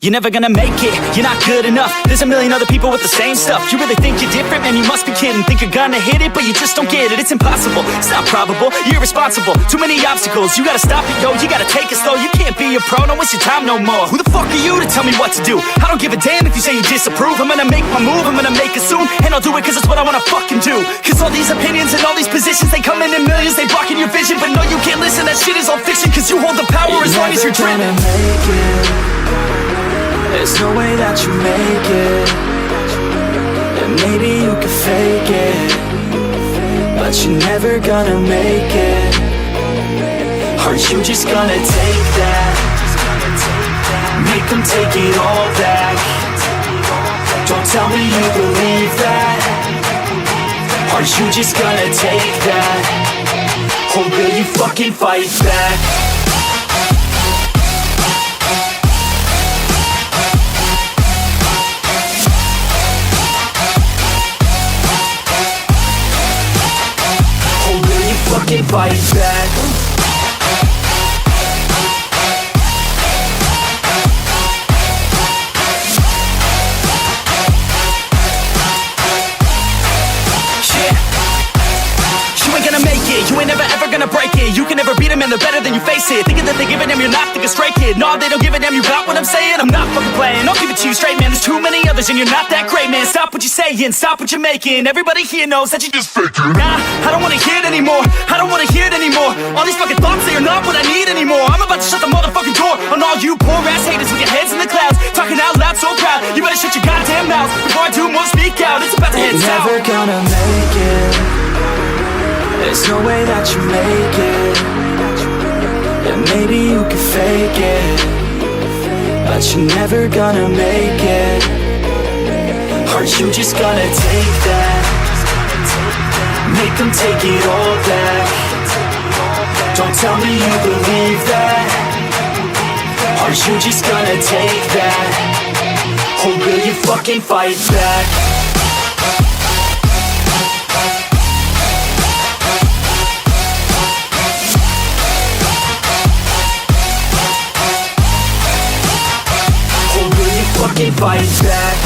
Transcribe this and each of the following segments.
You're never gonna make it, you're not good enough. There's a million other people with the same stuff. You really think you're different? Man, you must be kidding. Think you're gonna hit it, but you just don't get it. It's impossible, it's not probable, you're irresponsible. Too many obstacles, you gotta stop it, yo. You gotta take it slow, you can't be a pro. Don't waste your time no more. Who the fuck are you to tell me what to do? I don't give a damn if you say you disapprove. I'm gonna make my move, I'm gonna make it soon. And I'll do it cause it's what I wanna fucking do. Cause all these opinions and all these positions, they come in millions, they blocking your vision. But no, you can't listen, that shit is all fiction. Cause you hold the power as long as you're dreaming. There's no way that you make it. And maybe you can fake it, but you're never gonna make it. Are you just gonna take that? Make them take it all back. Don't tell me you believe that. Are you just gonna take that? Or will you fucking fight back? Fucking fight back. You ain't gonna make it, you ain't never ever gonna break it. You can never beat them and they're better than you face it. Thinking that they give a damn, you're not thinking straight, kid. No, they don't give a damn, you got what I'm saying? I'm not fucking playing, I'll give it to you straight, man. There's too many others and you're not that great, man. Stop what you're saying, stop what you're making. Everybody here knows that you just faking. Nah, I don't wanna hear it anymore, I don't wanna hear it anymore. All these fucking thoughts, they are not what I need anymore. I'm about to shut the motherfucking door on all you poor ass haters with your heads in the clouds, talking out loud so proud. You better shut your goddamn mouth before I do more speak out. It's about to head south. You're never gonna make it. There's no way that you make it. And maybe you can fake it, but you're never gonna make it. Are you just gonna take that? Make them take it all back. Don't tell me you believe that. Are you just gonna take that? Or will you fucking fight back? Fucking fight back.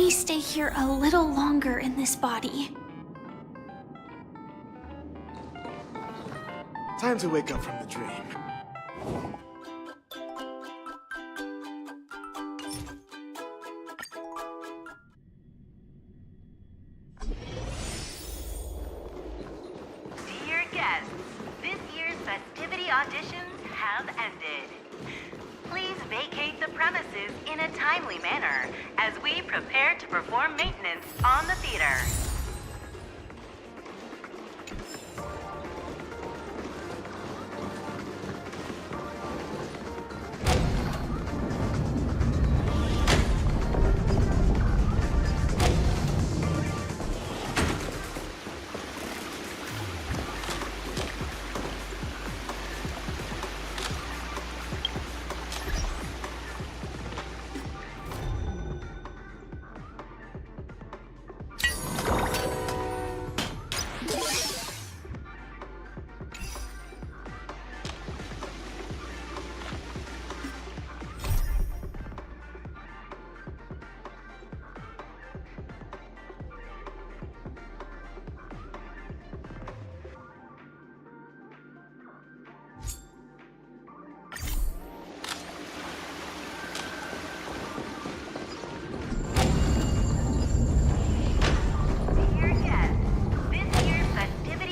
me stay here a little longer in this body. Time to wake up from the dream. Dear guests, this year's festivity auditions have ended. Please vacate the premises in a timely manner as we prepare to perform maintenance on the theater.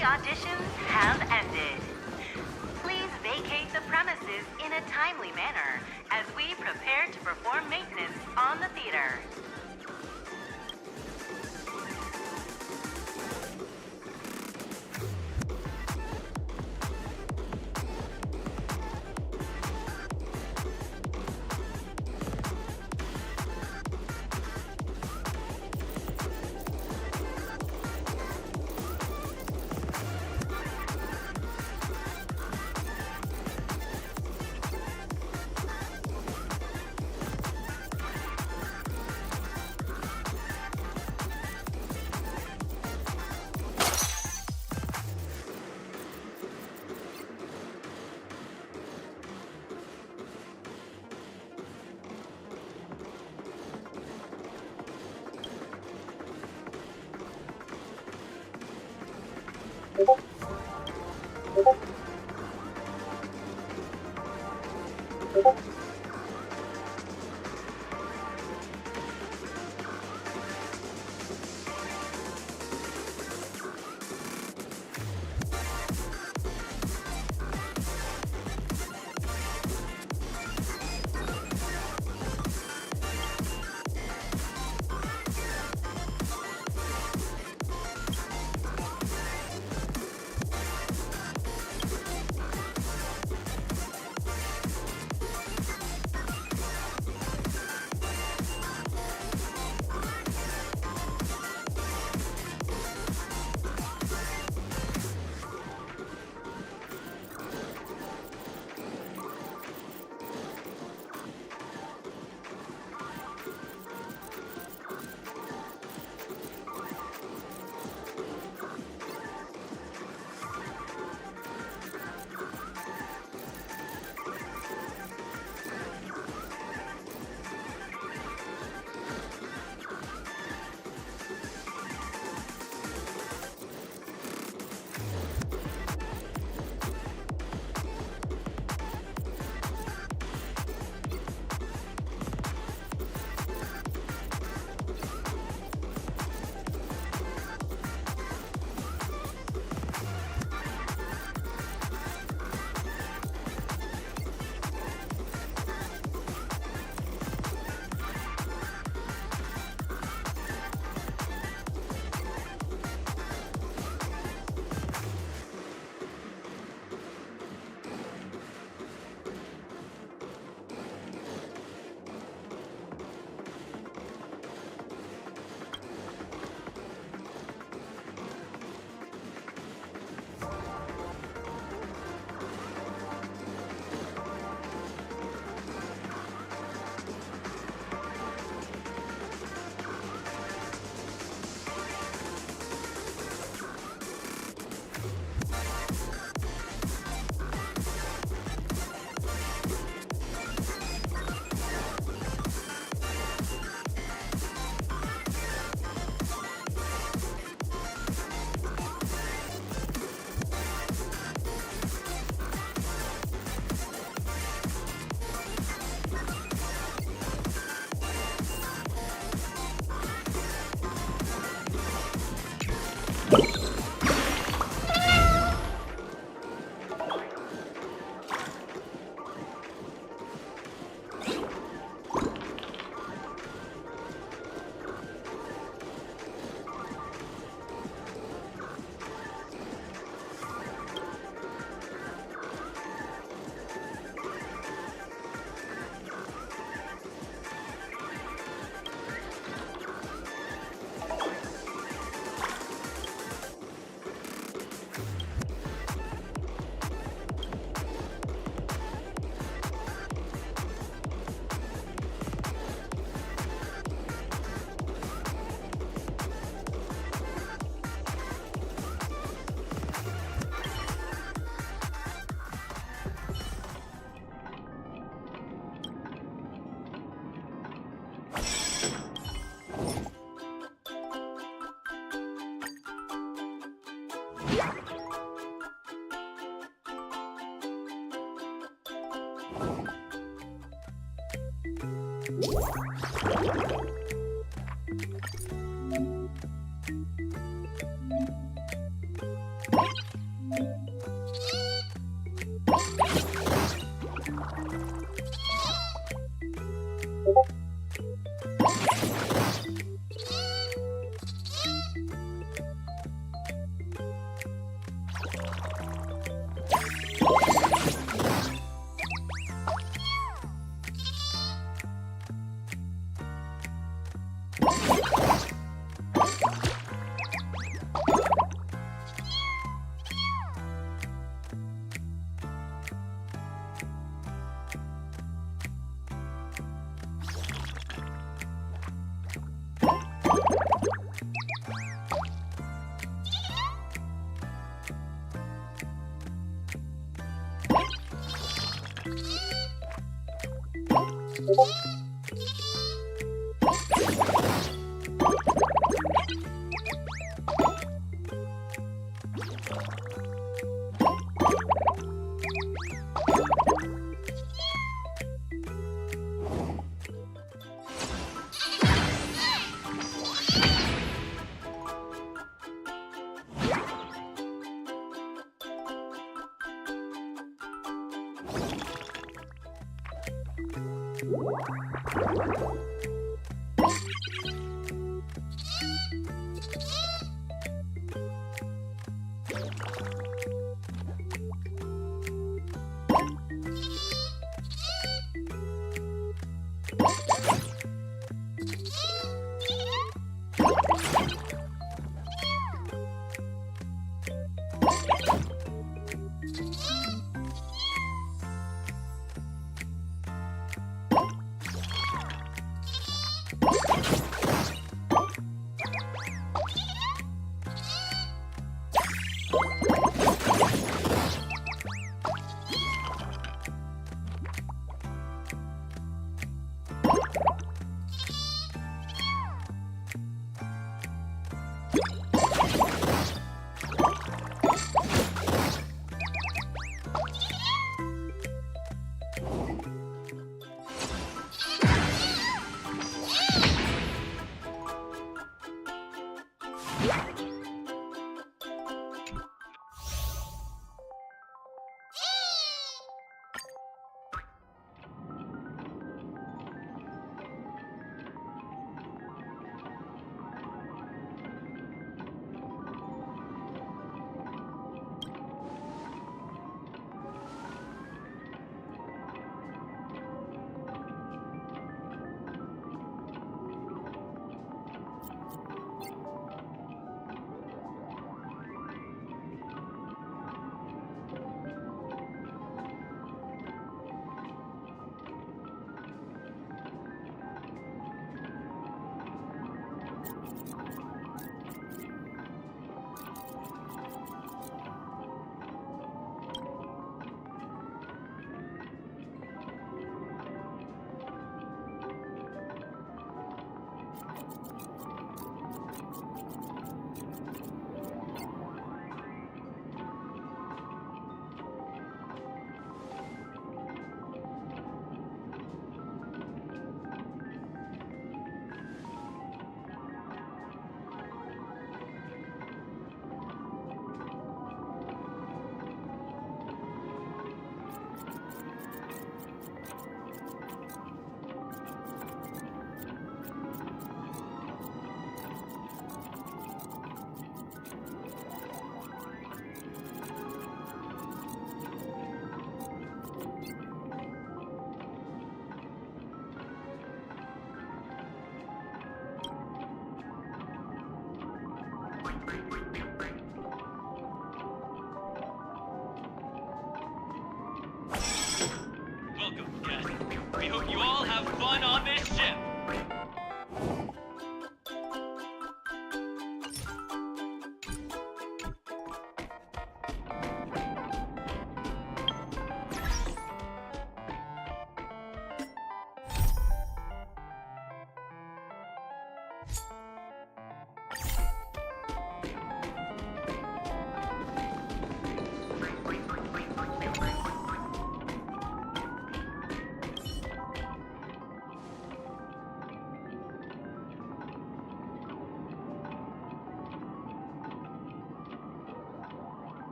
Auditions have ended. Please vacate the premises in a timely manner as we prepare to perform maintenance on the theater.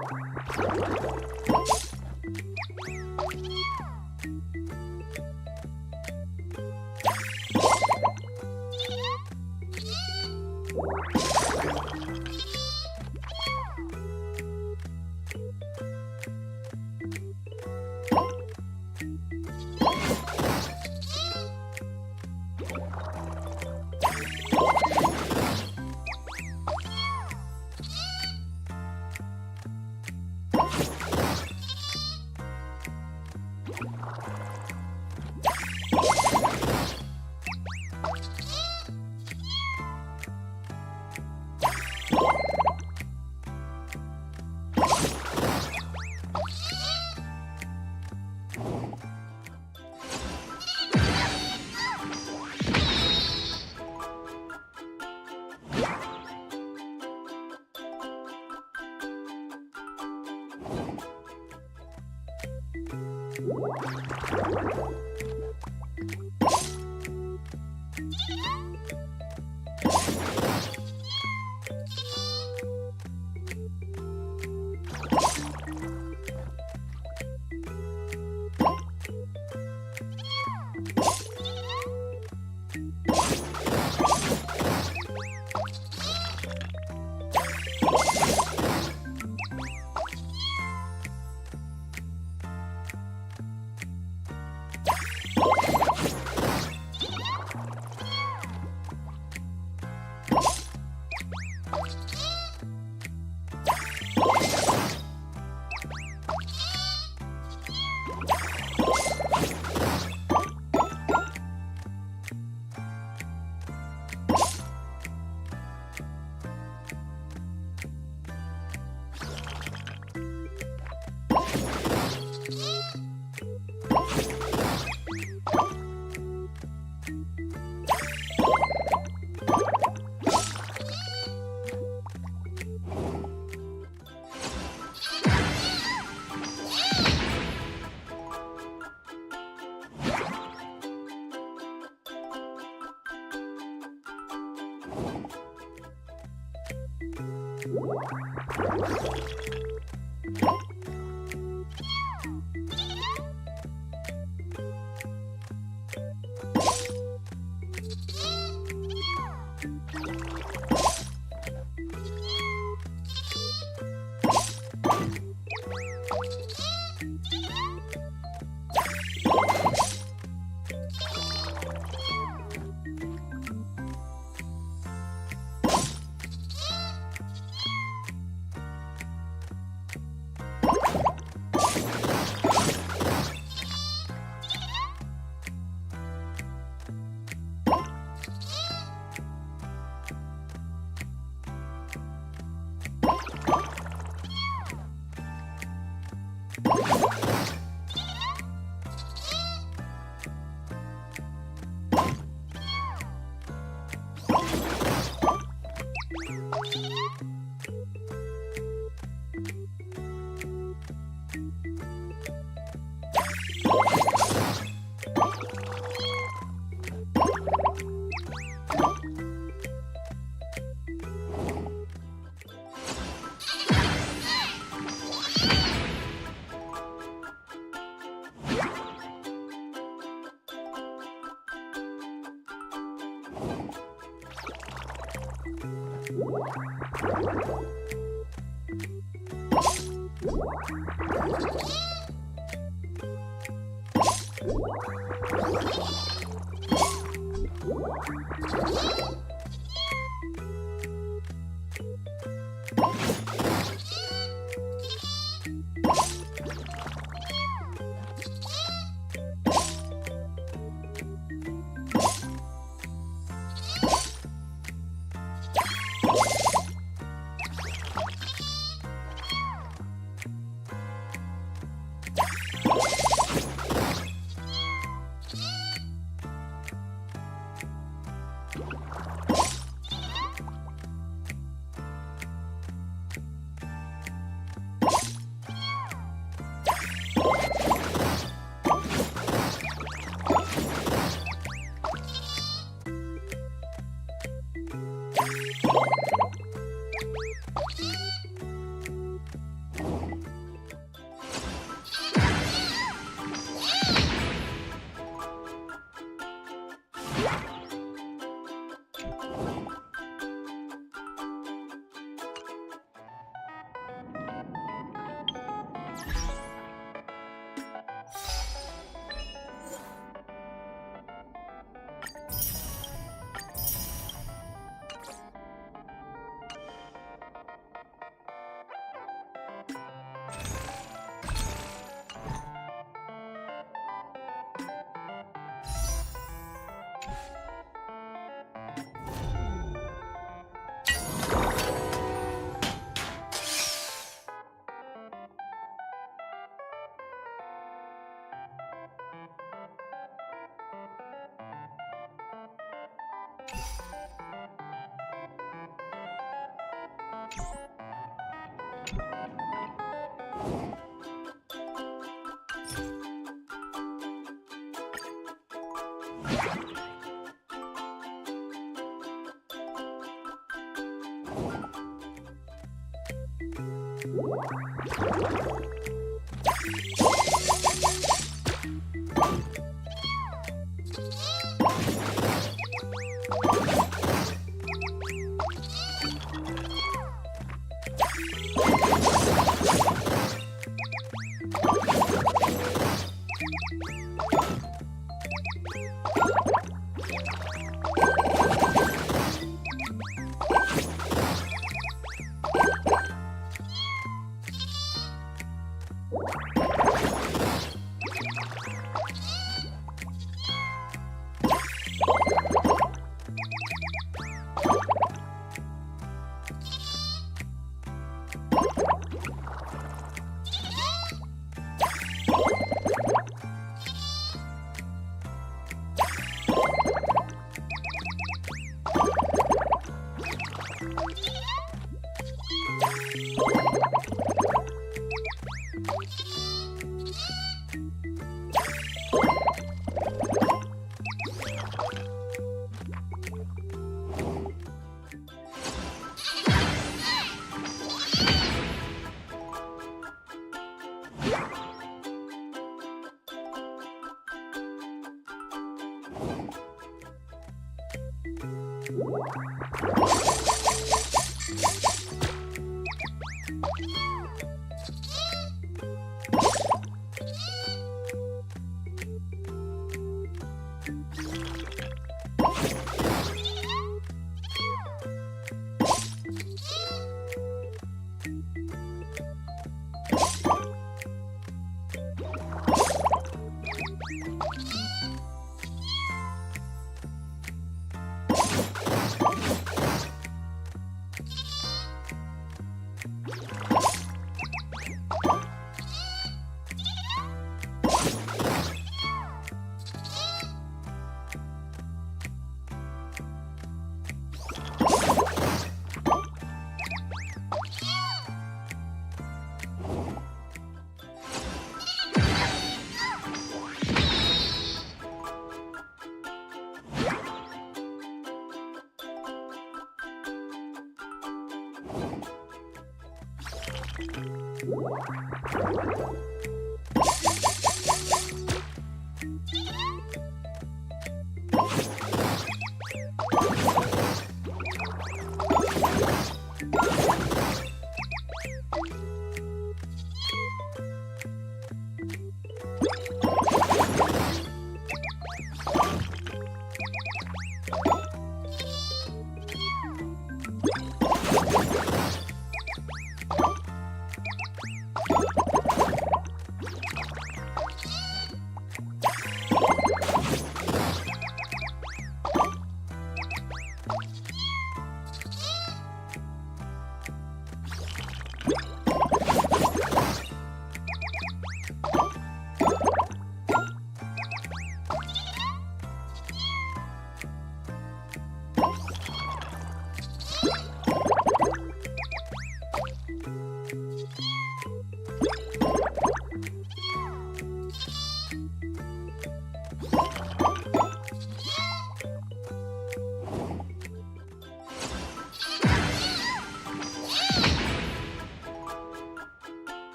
you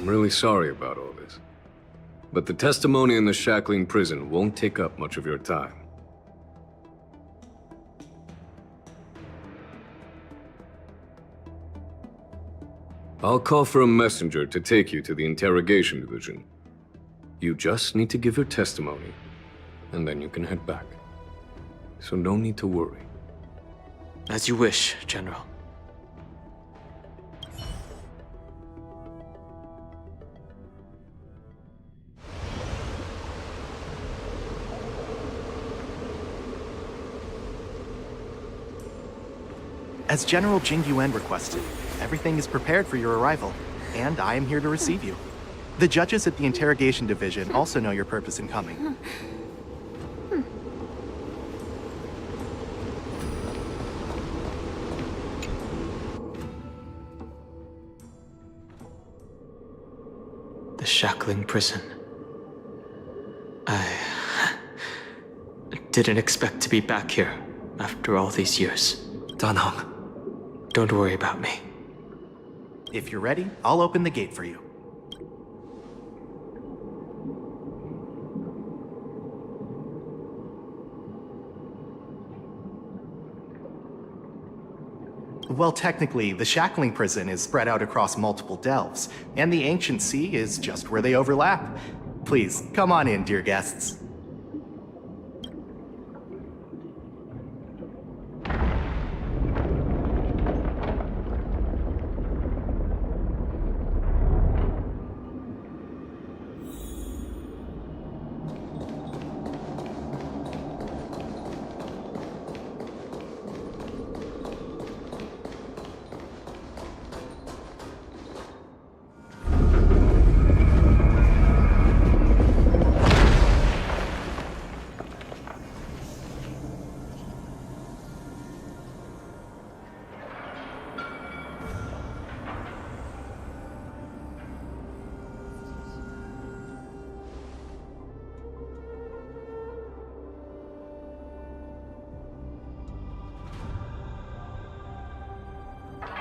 I'm really sorry about all this. But the testimony in the shackling prison won't take up much of your time. I'll call for a messenger to take you to the interrogation division. You just need to give your testimony, and then you can head back. So no need to worry. As you wish, General. As General Jing Yuan requested, everything is prepared for your arrival, and I am here to receive you. The judges at the interrogation division also know your purpose in coming. The shackling prison. I didn't expect to be back here after all these years. Danhong, don't worry about me. If you're ready, I'll open the gate for you. Well, technically, the shackling prison is spread out across multiple delves, and the ancient sea is just where they overlap. Please, come on in, dear guests.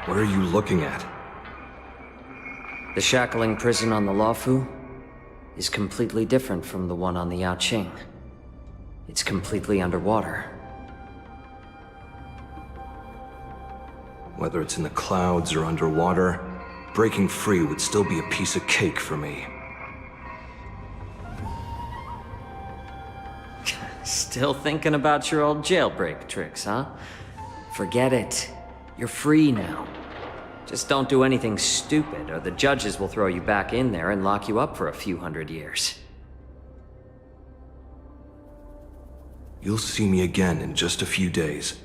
What are you looking at? The shackling prison on the Luofu is completely different from the one on the Yaoqing. It's completely underwater. Whether it's in the clouds or underwater, breaking free would still be a piece of cake for me. Still thinking about your old jailbreak tricks, huh? Forget it. You're free now. Just don't do anything stupid, or the judges will throw you back in there and lock you up for a few hundred years. You'll see me again in just a few days.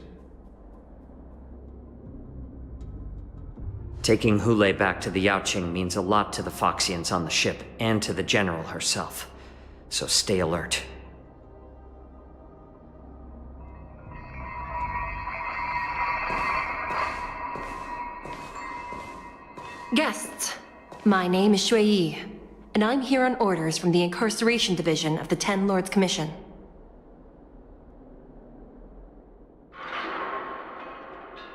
Taking Hule back to the Yaoqing means a lot to the Foxians on the ship, and to the General herself. So stay alert. Guests, my name is Shui Yi, and I'm here on orders from the Incarceration Division of the Ten Lords Commission.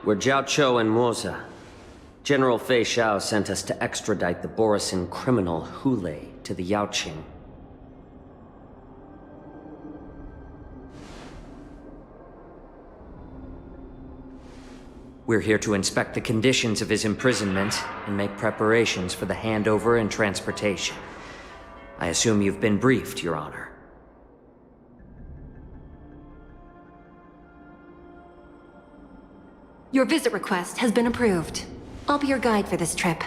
We're Jiao Cho and Moza. General Fei Xiao sent us to extradite the Borisin criminal Hule to the Yaoqing. We're here to inspect the conditions of his imprisonment and make preparations for the handover and transportation. I assume you've been briefed, Your Honor. Your visit request has been approved. I'll be your guide for this trip.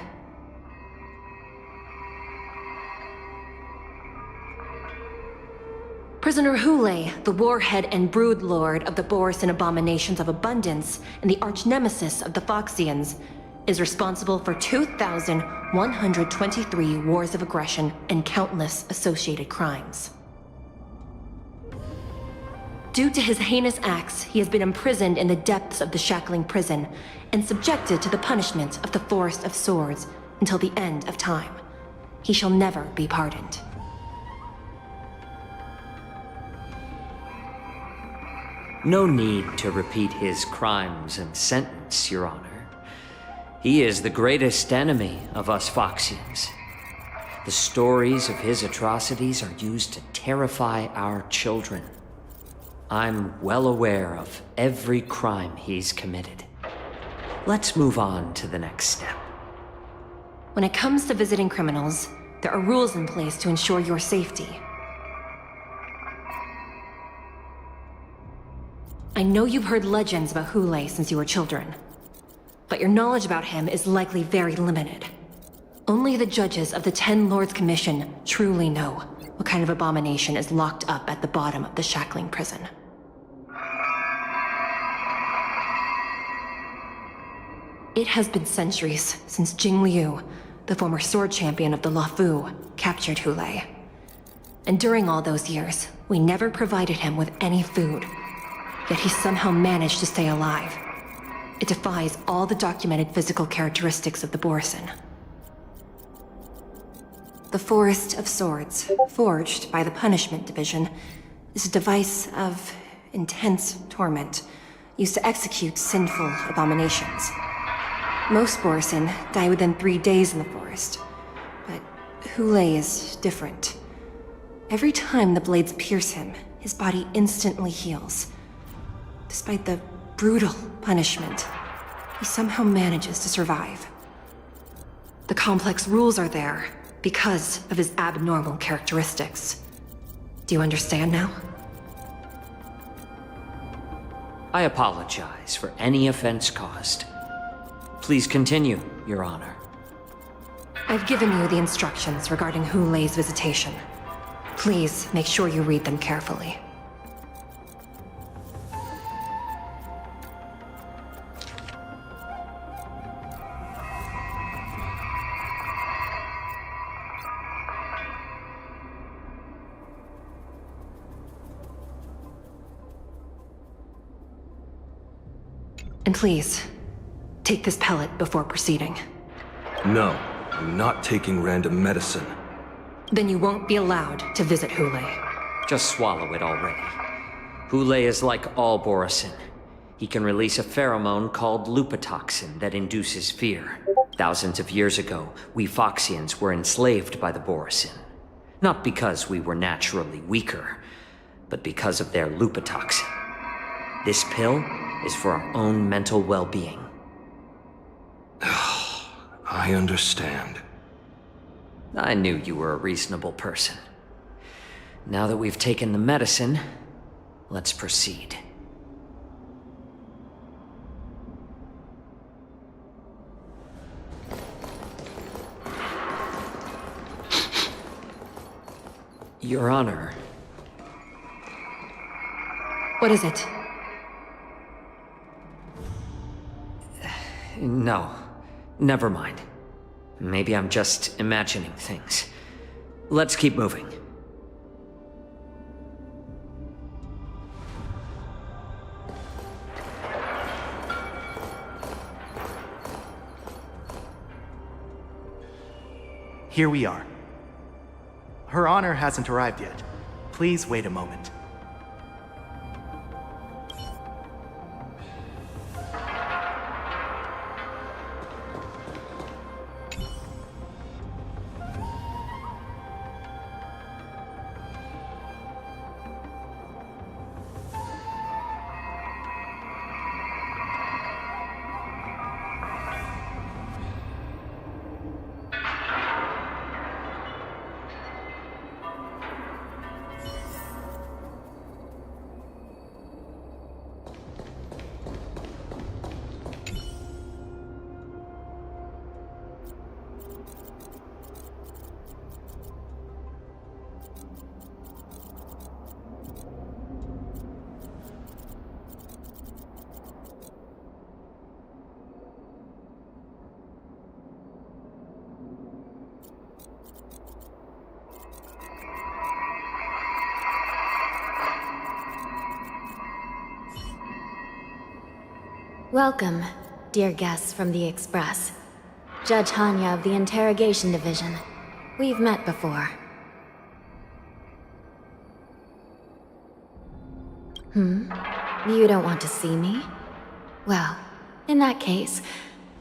Prisoner Hule, the warhead and brood lord of the Borisin Abominations of Abundance and the arch-nemesis of the Foxians, is responsible for 2,123 wars of aggression and countless associated crimes. Due to his heinous acts, he has been imprisoned in the depths of the shackling prison and subjected to the punishment of the Forest of Swords until the end of time. He shall never be pardoned. No need to repeat his crimes and sentence, Your Honor. He is the greatest enemy of us Foxians. The stories of his atrocities are used to terrify our children. I'm well aware of every crime he's committed. Let's move on to the next step. When it comes to visiting criminals, there are rules in place to ensure your safety. I know you've heard legends about Hule since you were children, but your knowledge about him is likely very limited. Only the judges of the Ten Lords Commission truly know what kind of abomination is locked up at the bottom of the shackling prison. It has been centuries since Jing Liu, the former sword champion of the Luofu, captured Hu Lei. And during all those years, we never provided him with any food. Yet he somehow managed to stay alive. It defies all the documented physical characteristics of the Borisin. The Forest of Swords, forged by the Punishment Division, is a device of intense torment, used to execute sinful abominations. Most Borisin die within 3 days in the forest, but Hu Lei is different. Every time the blades pierce him, his body instantly heals. Despite the brutal punishment, he somehow manages to survive. The complex rules are there because of his abnormal characteristics. Do you understand now? I apologize for any offense caused. Please continue, Your Honor. I've given you the instructions regarding Hu Lei's visitation. Please make sure you read them carefully. And please, take this pellet before proceeding. No, I'm not taking random medicine. Then you won't be allowed to visit Hu Lei. Just swallow it already. Hu Lei is like all Borisin. He can release a pheromone called lupatoxin that induces fear. Thousands of years ago, we Foxians were enslaved by the Borisin. Not because we were naturally weaker, but because of their lupatoxin. This pill is for our own mental well-being. I understand. I knew you were a reasonable person. Now that we've taken the medicine, let's proceed. Your Honor. What is it? No, never mind. Maybe I'm just imagining things. Let's keep moving. Here we are. Her Honor hasn't arrived yet. Please wait a moment. Welcome, dear guests from the Express. Judge Hanya of the Interrogation Division. We've met before. You don't want to see me? Well, in that case,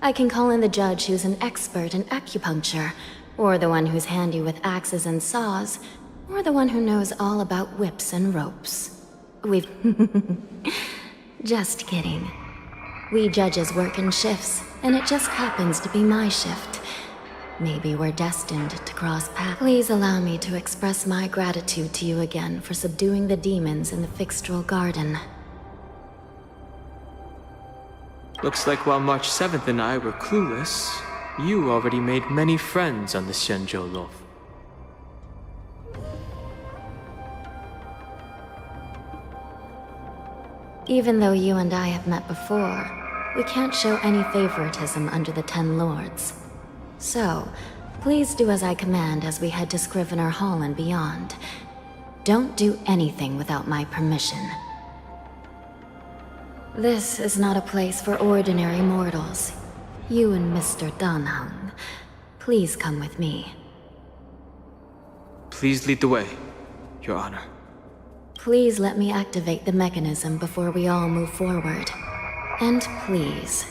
I can call in the judge who's an expert in acupuncture, or the one who's handy with axes and saws, or the one who knows all about whips and ropes. We've... Just kidding. We judges work in shifts, and it just happens to be my shift. Maybe we're destined to cross paths. Please allow me to express my gratitude to you again for subduing the demons in the Fixtral Garden. Looks like while March 7th and I were clueless, you already made many friends on the Shenzhou Loaf. Even though you and I have met before, we can't show any favoritism under the Ten Lords. So, please do as I command as we head to Scrivener Hall and beyond. Don't do anything without my permission. This is not a place for ordinary mortals. You and Mr. Danhung, please come with me. Please lead the way, Your Honor. Please let me activate the mechanism before we all move forward. And please,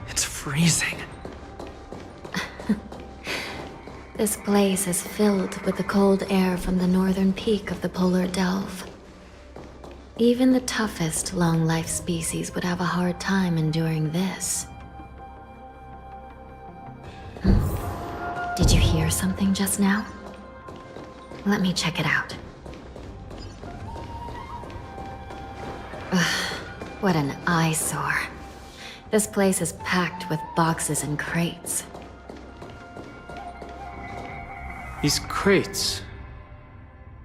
It's freezing. this place is filled with the cold air from the northern peak of the polar delve. Even the toughest long-life species would have a hard time enduring this. Did you hear something just now? Let me check it out. Ugh, what an eyesore. This place is packed with boxes and crates. These crates...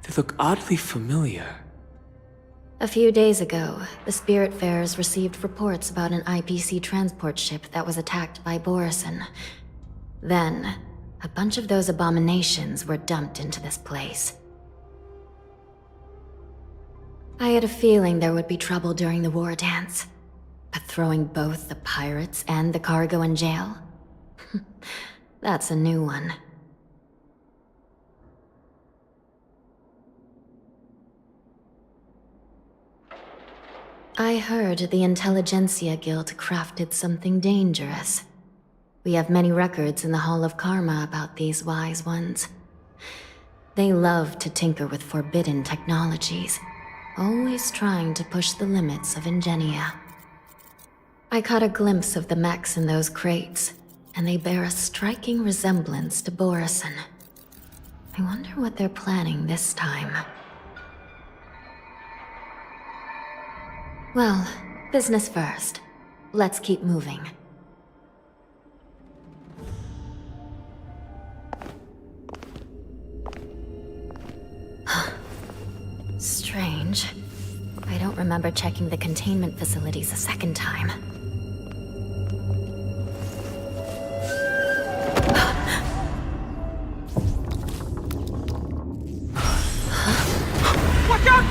they look oddly familiar. A few days ago, the Spiritfarers received reports about an IPC transport ship that was attacked by Borison. Then, a bunch of those abominations were dumped into this place. I had a feeling there would be trouble during the war dance. But throwing both the pirates and the cargo in jail? That's a new one. I heard the Intelligentsia Guild crafted something dangerous. We have many records in the Hall of Karma about these wise ones. They love to tinker with forbidden technologies, always trying to push the limits of ingenia. I caught a glimpse of the mechs in those crates, and they bear a striking resemblance to Borison. I wonder what they're planning this time. Well, business first. Let's keep moving. Strange. I don't remember checking the containment facilities a second time. Watch out!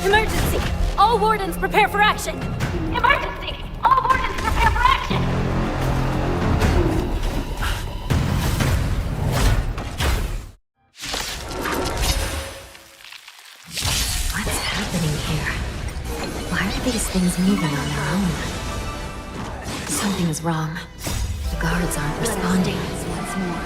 Emergency! All wardens prepare for action! Emergency! All wardens prepare for action! What's happening here? Why are these things moving on their own? Something is wrong. The guards aren't responding. Once more.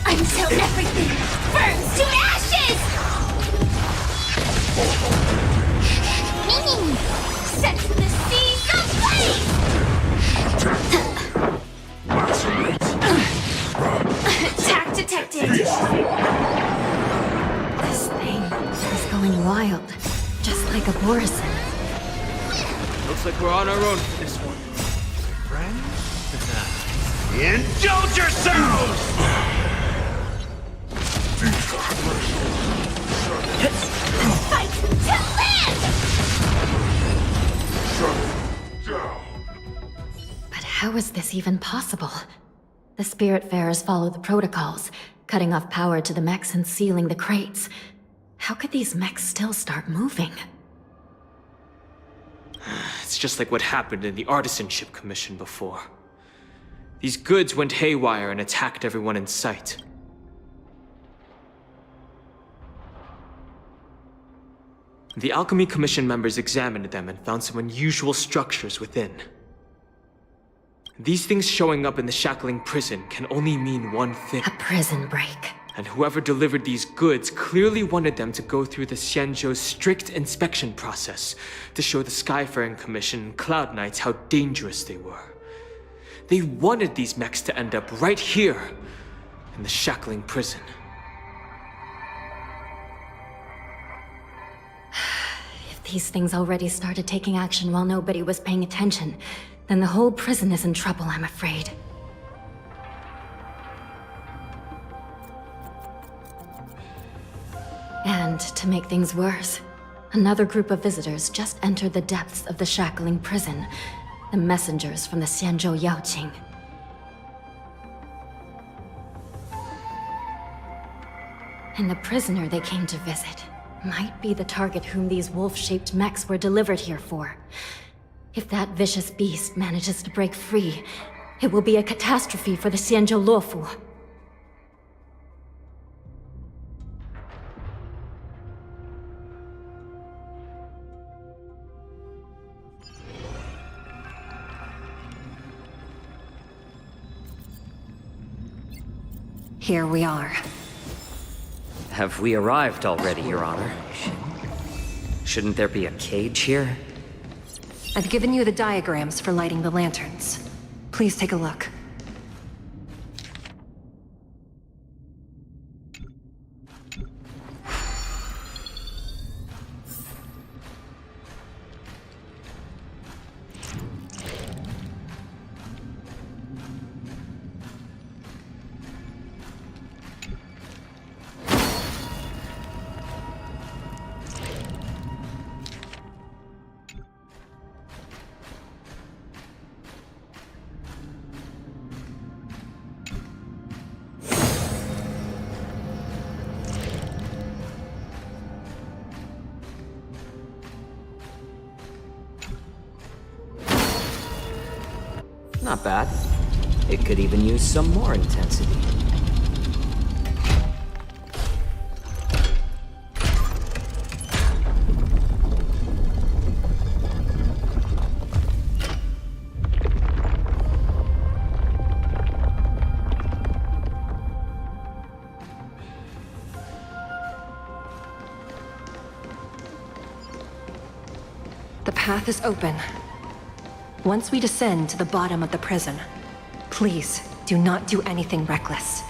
Until everything burns to ashes! Set the seas ablaze! Attack detected! This thing is going wild, just like a Borison. Looks like we're on our own for this one. Indulge yourselves! Fight to live! How is this even possible? The Spiritfarers follow the protocols, cutting off power to the mechs and sealing the crates. How could these mechs still start moving? It's just like what happened in the Artisanship Commission before. These goods went haywire and attacked everyone in sight. The Alchemy Commission members examined them and found some unusual structures within. These things showing up in the shackling prison can only mean one thing. A prison break. And whoever delivered these goods clearly wanted them to go through the Xianzhou's strict inspection process to show the Skyfaring Commission and Cloud Knights how dangerous they were. They wanted these mechs to end up right here, in the shackling prison. If these things already started taking action while nobody was paying attention, then the whole prison is in trouble, I'm afraid. And to make things worse, another group of visitors just entered the depths of the shackling prison. The messengers from the Xianzhou Yaoqing. And the prisoner they came to visit might be the target whom these wolf-shaped mechs were delivered here for. If that vicious beast manages to break free, it will be a catastrophe for the Xianzhou Luofu. Here we are. Have we arrived already, Your Honor? Shouldn't there be a cage here? I've given you the diagrams for lighting the lanterns. Please take a look. Not bad. It could even use some more intensity. The path is open. Once we descend to the bottom of the prison, please do not do anything reckless.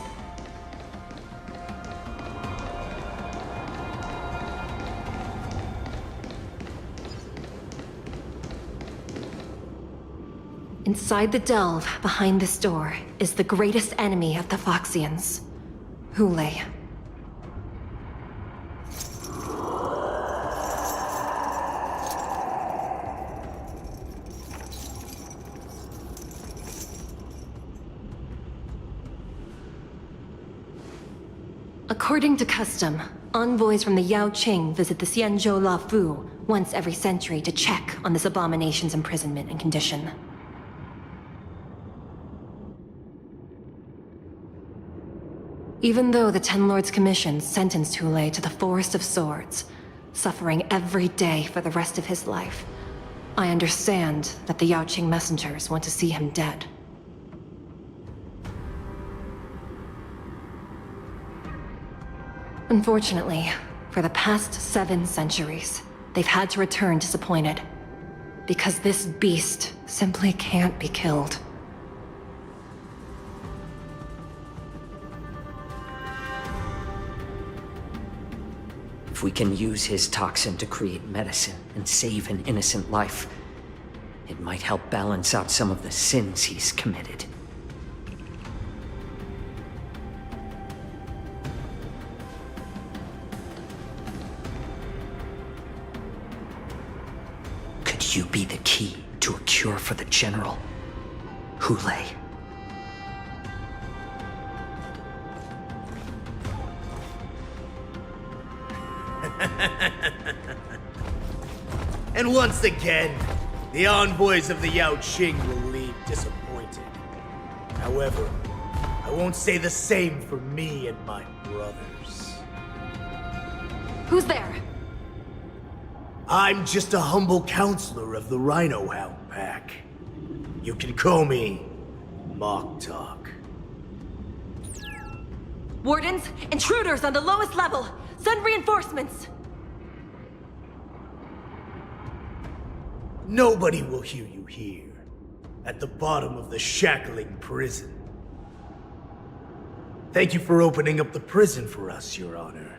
Inside the delve, behind this door, is the greatest enemy of the Foxians, Hulei. According to custom, envoys from the Yaoqing visit the Xianzhou Luofu once every century to check on this abomination's imprisonment and condition. Even though the Ten Lords Commission sentenced Hulei to the Forest of Swords, suffering every day for the rest of his life, I understand that the Yaoqing messengers want to see him dead. Unfortunately, for the past 7 centuries, they've had to return disappointed. Because this beast simply can't be killed. If we can use his toxin to create medicine and save an innocent life, it might help balance out some of the sins he's committed. Could you be the key to a cure for the General? Hule. And once again, the envoys of the Yao Qing will leave disappointed. However, I won't say the same for me and my brothers. Who's there? I'm just a humble counselor of the Rhino Hound Pack. You can call me Mock Talk. Wardens, intruders on the lowest level! Send reinforcements! Nobody will hear you here, at the bottom of the shackling prison. Thank you for opening up the prison for us, Your Honor.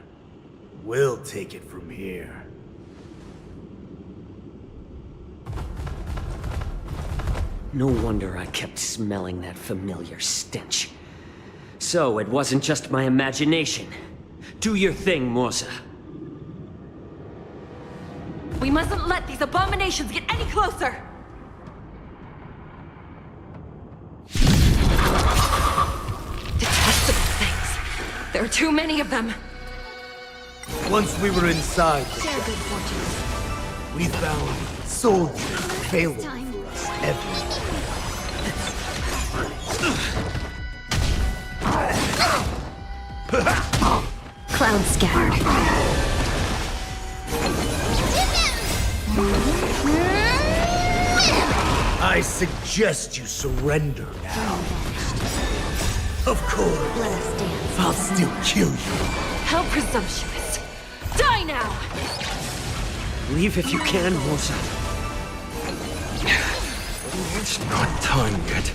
We'll take it from here. No wonder I kept smelling that familiar stench. So it wasn't just my imagination. Do your thing, Morza. We mustn't let these abominations get any closer! Detestable things. There are too many of them. Once we were inside, Share good fortune. we found soldiers available for us everywhere. Cloud scattered. I suggest you surrender now. Of course, Let us dance. I'll still kill you. How presumptuous! Die now! Leave if you can, Morza. It's not time yet.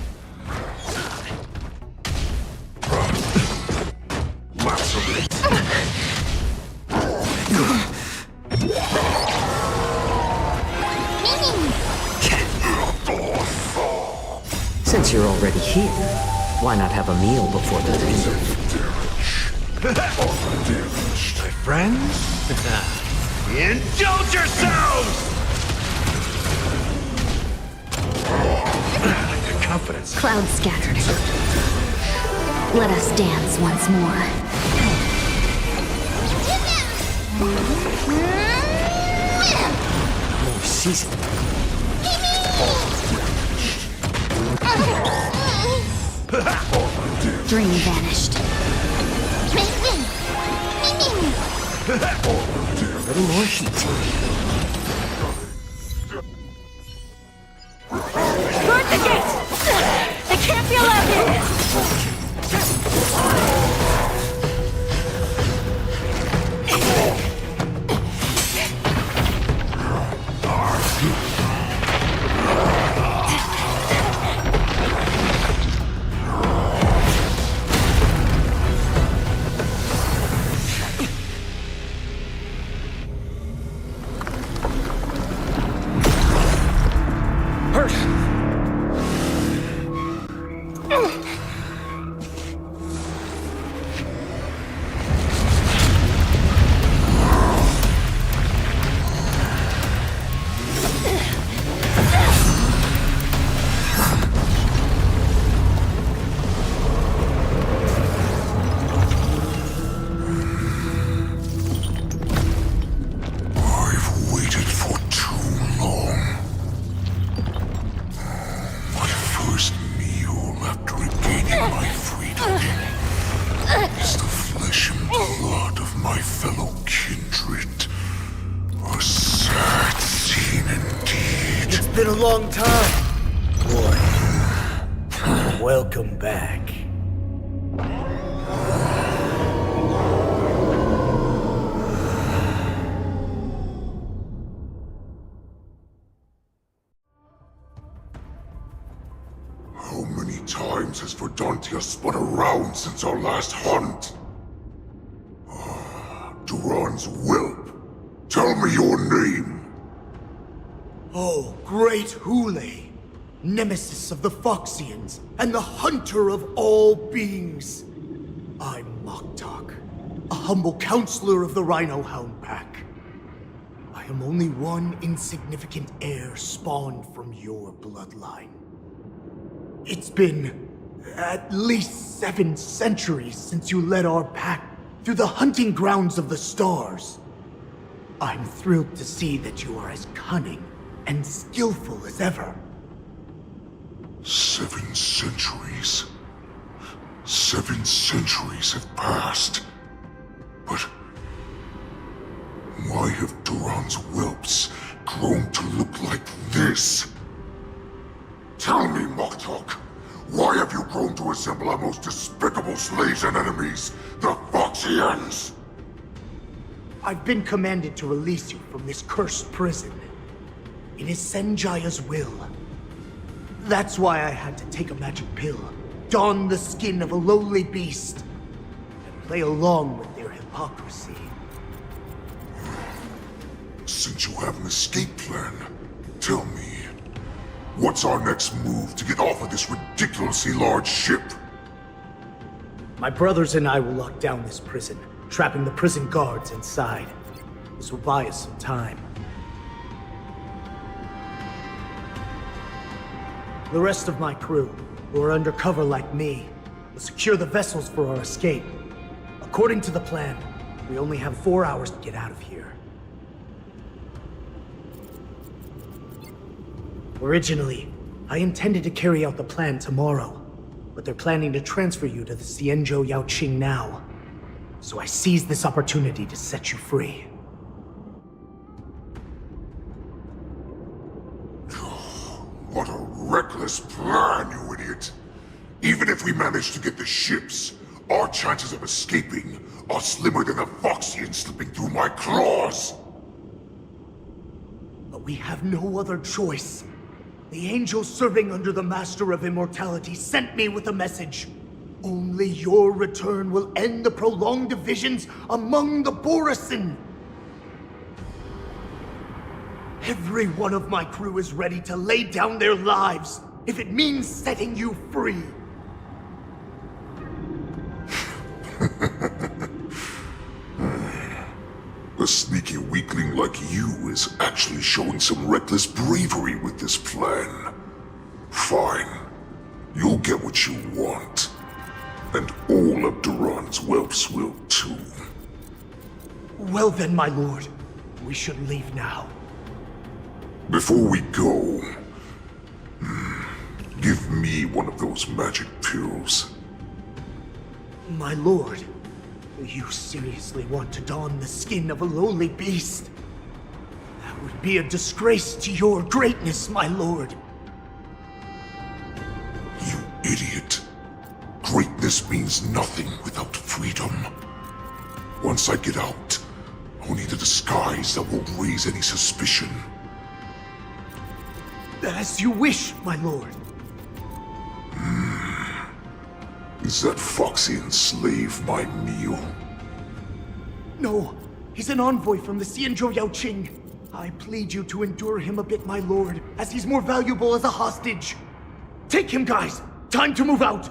Since you're already here, why not have a meal before the thing? My friends? Indulge yourselves! Your confidence. Cloud scattered. Let us dance once more. More season. Dream vanished. A little more heat. Guard the gate! They can't be allowed in! Been a long time. Boy, welcome back. How many times has Verdantia spun around since our last hunt? Duran's whelp. Tell me your name. Oh, great Hule, nemesis of the Foxians, and the hunter of all beings. I'm Moktok, a humble counselor of the Rhino Hound Pack. I am only one insignificant heir spawned from your bloodline. It's been at least 7 centuries since you led our pack through the hunting grounds of the stars. I'm thrilled to see that you are as cunning and skillful as ever. 7 centuries. 7 centuries have passed. But why have Duran's whelps grown to look like this? Tell me, Moktok, why have you grown to assemble our most despicable slaves and enemies, the Foxians? I've been commanded to release you from this cursed prison. It is Senjaya's will. That's why I had to take a magic pill, don the skin of a lowly beast, and play along with their hypocrisy. Since you have an escape plan, tell me, what's our next move to get off of this ridiculously large ship? My brothers and I will lock down this prison, trapping the prison guards inside. This will buy us some time. The rest of my crew, who are undercover like me, will secure the vessels for our escape. According to the plan, we only have 4 hours to get out of here. Originally, I intended to carry out the plan tomorrow, but they're planning to transfer you to the Xianzhou Yaoqing now. So I seized this opportunity to set you free. What a reckless plan, you idiot! Even if we manage to get the ships, our chances of escaping are slimmer than a Foxian slipping through my claws! But we have no other choice. The angel serving under the Master of Immortality sent me with a message. Only your return will end the prolonged divisions among the Borisin. Every one of my crew is ready to lay down their lives if it means setting you free. A sneaky weakling like you is actually showing some reckless bravery with this plan. Fine. You'll get what you want. And all of Duran's whelps will too. Well then, my lord. We should leave now. Before we go, give me one of those magic pills. My lord, you seriously want to don the skin of a lowly beast? That would be a disgrace to your greatness, my lord. You idiot. Greatness means nothing without freedom. Once I get out, I'll need a disguise that won't raise any suspicion. As you wish, my lord. Is that Foxian slave my meal? No, he's an envoy from the Xianzhou Yaoqing. I plead you to endure him a bit, my lord, as he's more valuable as a hostage. Take him, guys! Time to move out!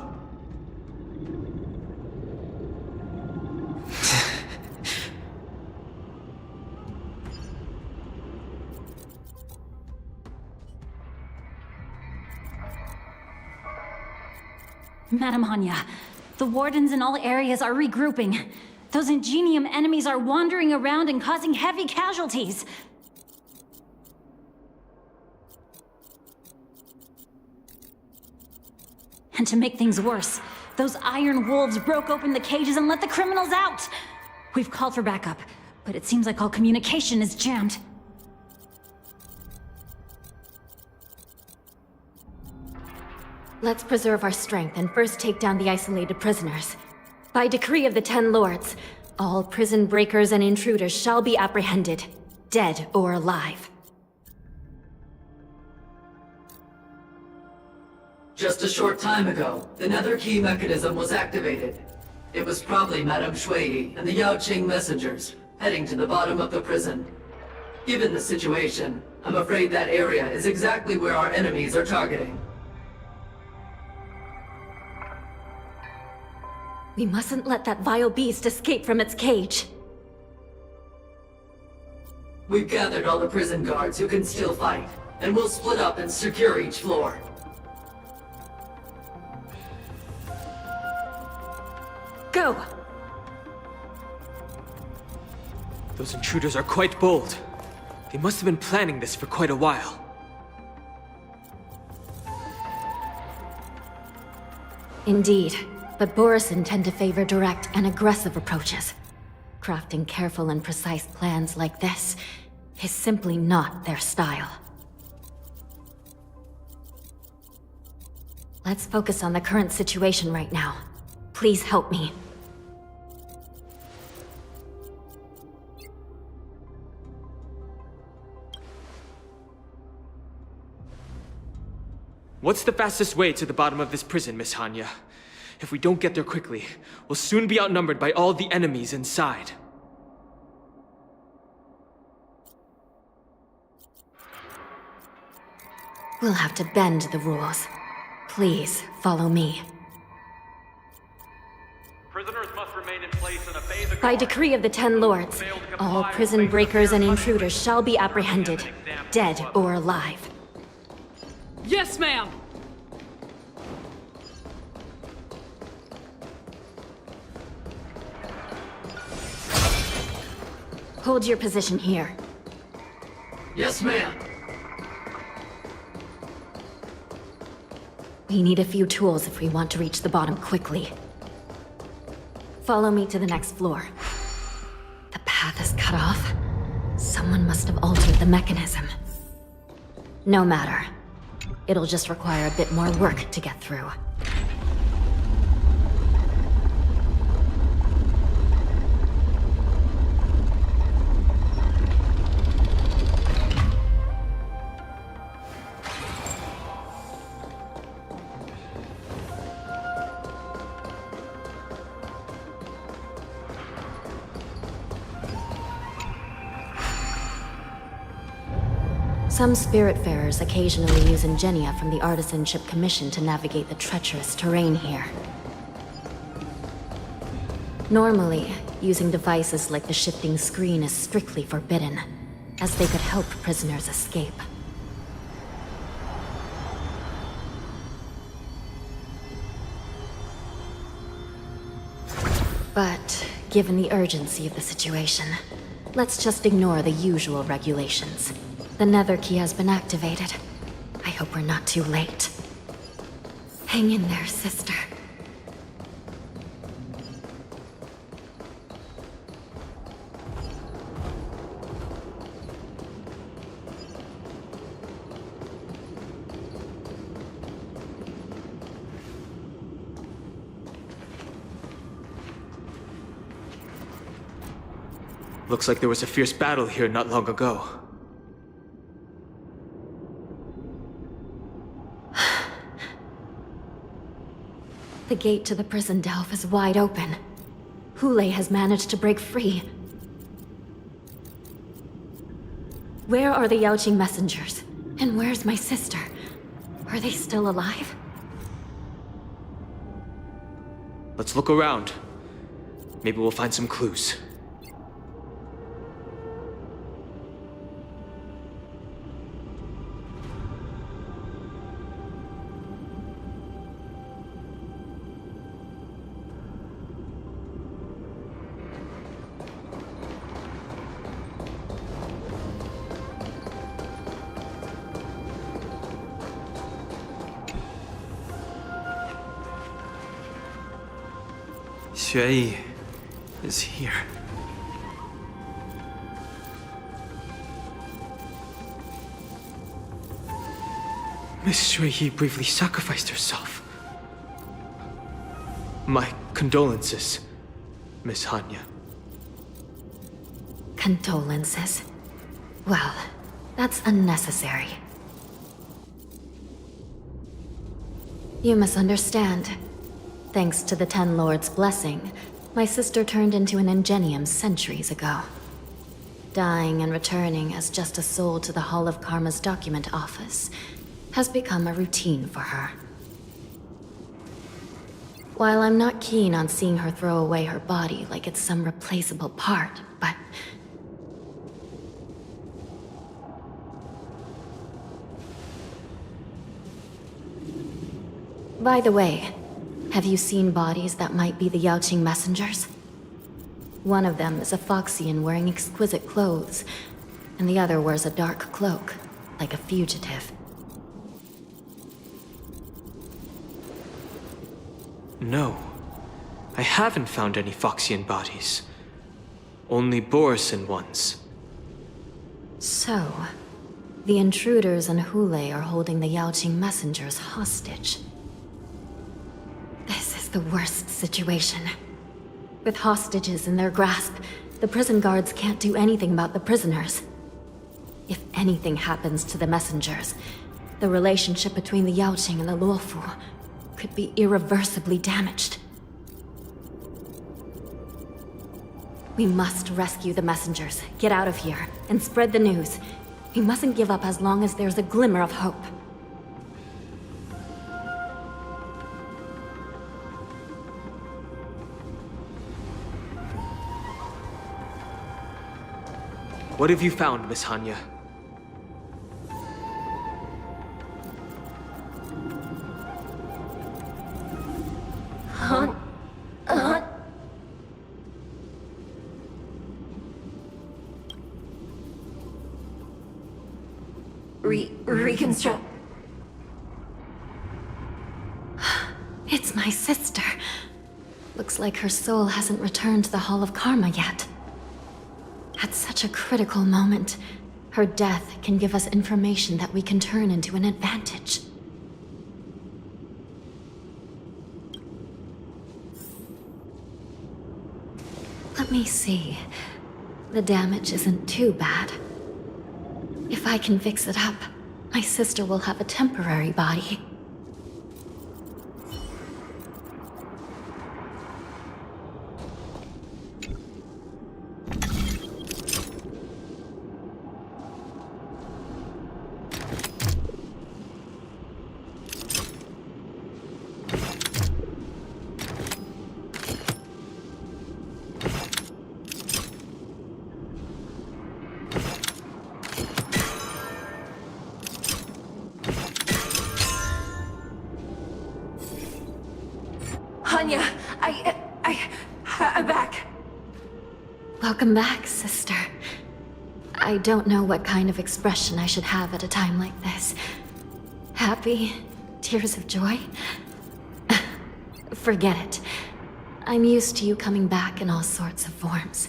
Madam Hanya, the wardens in all areas are regrouping. Those Ingenium enemies are wandering around and causing heavy casualties. And to make things worse, those iron wolves broke open the cages and let the criminals out! We've called for backup, but it seems like all communication is jammed. Let's preserve our strength and first take down the isolated prisoners. By decree of the 10 Lords, all prison breakers and intruders shall be apprehended, dead or alive. Just a short time ago, another key mechanism was activated. It was probably Madame Shui and the Yaoqing messengers, heading to the bottom of the prison. Given the situation, I'm afraid that area is exactly where our enemies are targeting. We mustn't let that vile beast escape from its cage. We've gathered all the prison guards who can still fight, and we'll split up and secure each floor. Go! Those intruders are quite bold. They must have been planning this for quite a while. Indeed, but Borisin tend to favor direct and aggressive approaches. Crafting careful and precise plans like this is simply not their style. Let's focus on the current situation right now. Please help me. What's the fastest way to the bottom of this prison, Miss Hanya? If we don't get there quickly, we'll soon be outnumbered by all the enemies inside. We'll have to bend the rules. Please, follow me. Prisoners must remain in place and obey the By decree of the Ten Lords, all prison breakers and intruders shall be apprehended, dead or alive. Yes, ma'am! Hold your position here. Yes, ma'am. We need a few tools if we want to reach the bottom quickly. Follow me to the next floor. The path is cut off. Someone must have altered the mechanism. No matter. It'll just require a bit more work to get through. Some Spiritfarers occasionally use ingenia from the Artisanship Commission to navigate the treacherous terrain here. Normally, using devices like the shifting screen is strictly forbidden, as they could help prisoners escape. But, given the urgency of the situation, let's just ignore the usual regulations. The Nether Key has been activated. I hope we're not too late. Hang in there, sister. Looks like there was a fierce battle here not long ago. The gate to the prison delve is wide open. Hule has managed to break free. Where are the Yaoqing messengers? And where's my sister? Are they still alive? Let's look around. Maybe we'll find some clues. Xueyi is here. Miss Xueyi bravely sacrificed herself. My condolences, Miss Hanya. Condolences? Well, that's unnecessary. You misunderstand. Thanks to the Ten Lords' blessing, my sister turned into an ingenium centuries ago. Dying and returning as just a soul to the Hall of Karma's document office has become a routine for her. While I'm not keen on seeing her throw away her body like it's some replaceable part, but... By the way, Have you seen bodies that might be the Yaoqing messengers? One of them is a Foxian wearing exquisite clothes, and the other wears a dark cloak, like a fugitive. No. I haven't found any Foxian bodies. Only Borisin ones. So, the intruders and Hule are holding the Yaoqing messengers hostage. This is the worst situation. With hostages in their grasp, the prison guards can't do anything about the prisoners. If anything happens to the messengers, the relationship between the Yaoqing and the Luofu could be irreversibly damaged. We must rescue the messengers, get out of here, and spread the news. We mustn't give up as long as there's a glimmer of hope. What have you found, Miss Hanya? Reconstruct. It's my sister. Looks like her soul hasn't returned to the Hall of Karma yet. At such a critical moment, her death can give us information that we can turn into an advantage. Let me see. The damage isn't too bad. If I can fix it up, my sister will have a temporary body. Hanya, I'm back. Welcome back, sister. I don't know what kind of expression I should have at a time like this. Happy? Tears of joy? Forget it. I'm used to you coming back in all sorts of forms.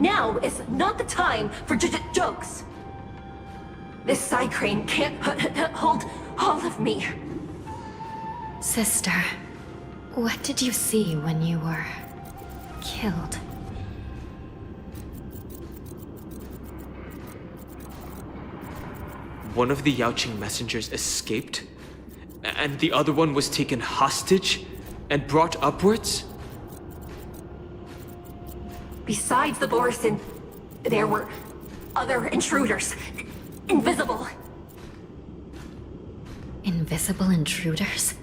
Now is not the time for jokes. This side crane can't hold all of me. Sister, what did you see when you were killed? One of the Yaoqing messengers escaped, and the other one was taken hostage and brought upwards? Besides the Borisin, there were other intruders. Invisible. Invisible intruders?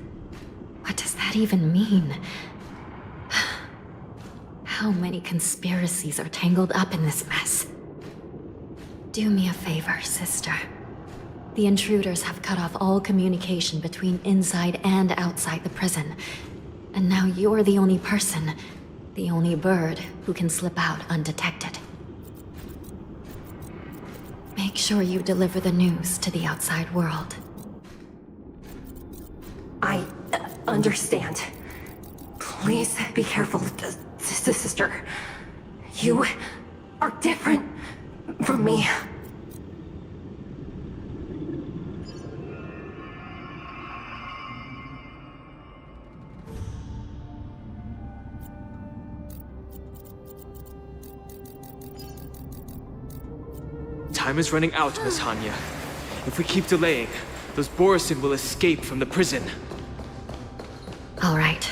What does that even mean? How many conspiracies are tangled up in this mess? Do me a favor, sister. The intruders have cut off all communication between inside and outside the prison. And now you're the only person, the only bird who can slip out undetected. Make sure you deliver the news to the outside world. I understand. Please be careful, sister. You are different from me. Time is running out, Miss Hanya. If we keep delaying, those Borisin will escape from the prison. All right.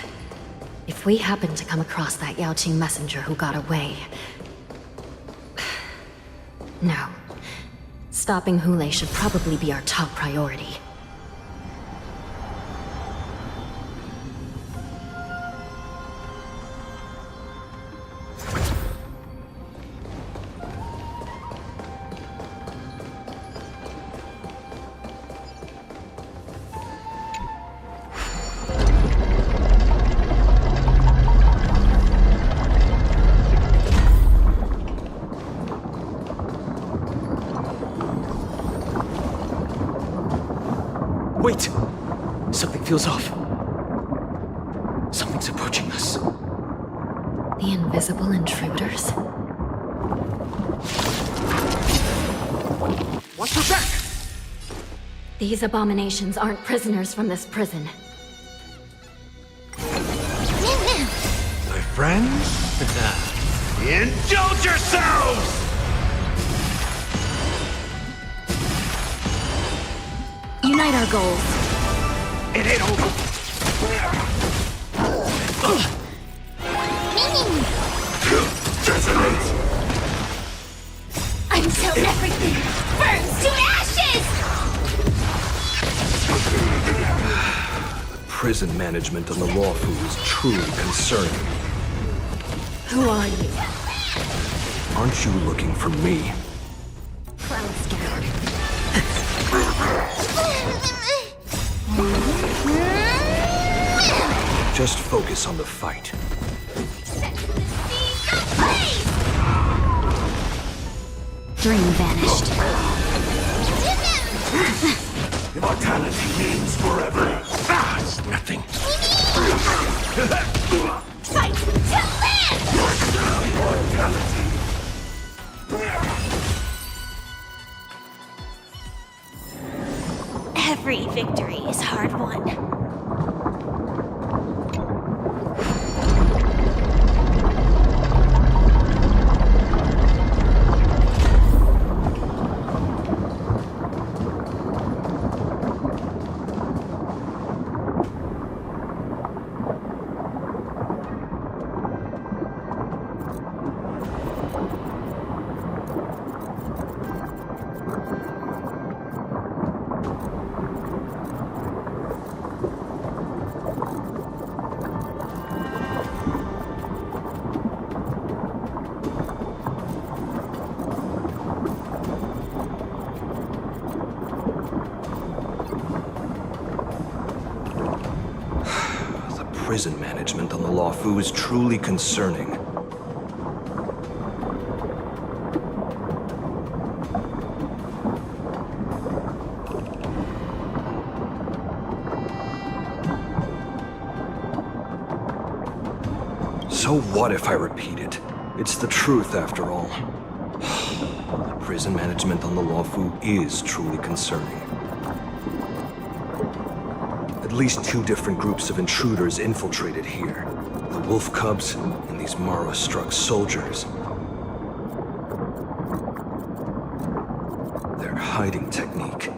If we happen to come across that Yaoqing messenger who got away... No. Stopping Hule should probably be our top priority. Wait! Something feels off. Something's approaching us. The invisible intruders? Watch your back! These abominations aren't prisoners from this prison. My friends? Indulge yourselves! Unite our goals. It ain't over. Detonate! Until everything burns to ashes! Prison management on the Lawfu is truly concerning. Who are you? Aren't you looking for me? Cloud Scout. Just focus on the fight. Dream vanished. Immortality means forever. Ah, it's nothing. Fight to live! Every victory is hard won. Prison management on the Lawfu is truly concerning. So what if I repeat it? It's the truth after all. The prison management on the Lawfu is truly concerning. At least 2 different groups of intruders infiltrated here. The wolf cubs and these Mara-struck soldiers. Their hiding technique.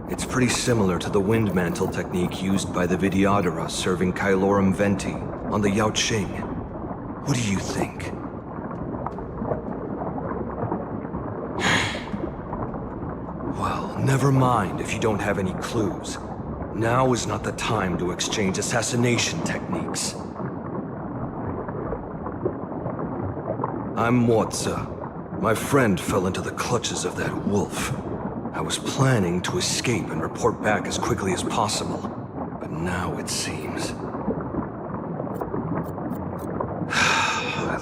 It's pretty similar to the wind mantle technique used by the Vidyadhara serving Kailorum Venti on the Yaoqing. What do you think? Well, never mind if you don't have any clues. Now is not the time to exchange assassination techniques. I'm Motza. My friend fell into the clutches of that wolf. I was planning to escape and report back as quickly as possible, but now it seems...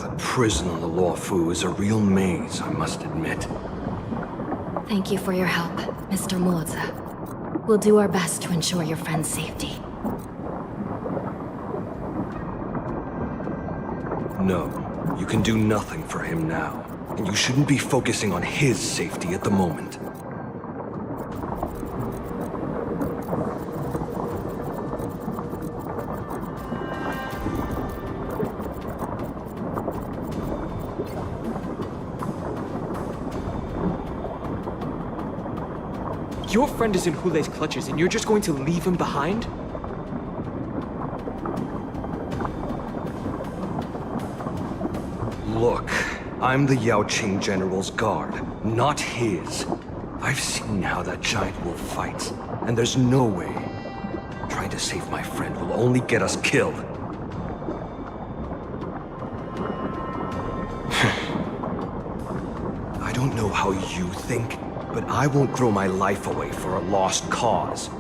The prison on the Lawfu is a real maze, I must admit. Thank you for your help, Mr. Motza. We'll do our best to ensure your friend's safety. No, you can do nothing for him now, and you shouldn't be focusing on his safety at the moment. Your friend is in Hulei's clutches and you're just going to leave him behind? Look, I'm the Yaoqing General's guard, not his. I've seen how that giant wolf fights, and there's no way. Trying to save my friend will only get us killed. I don't know how you think, but I won't throw my life away for a lost cause.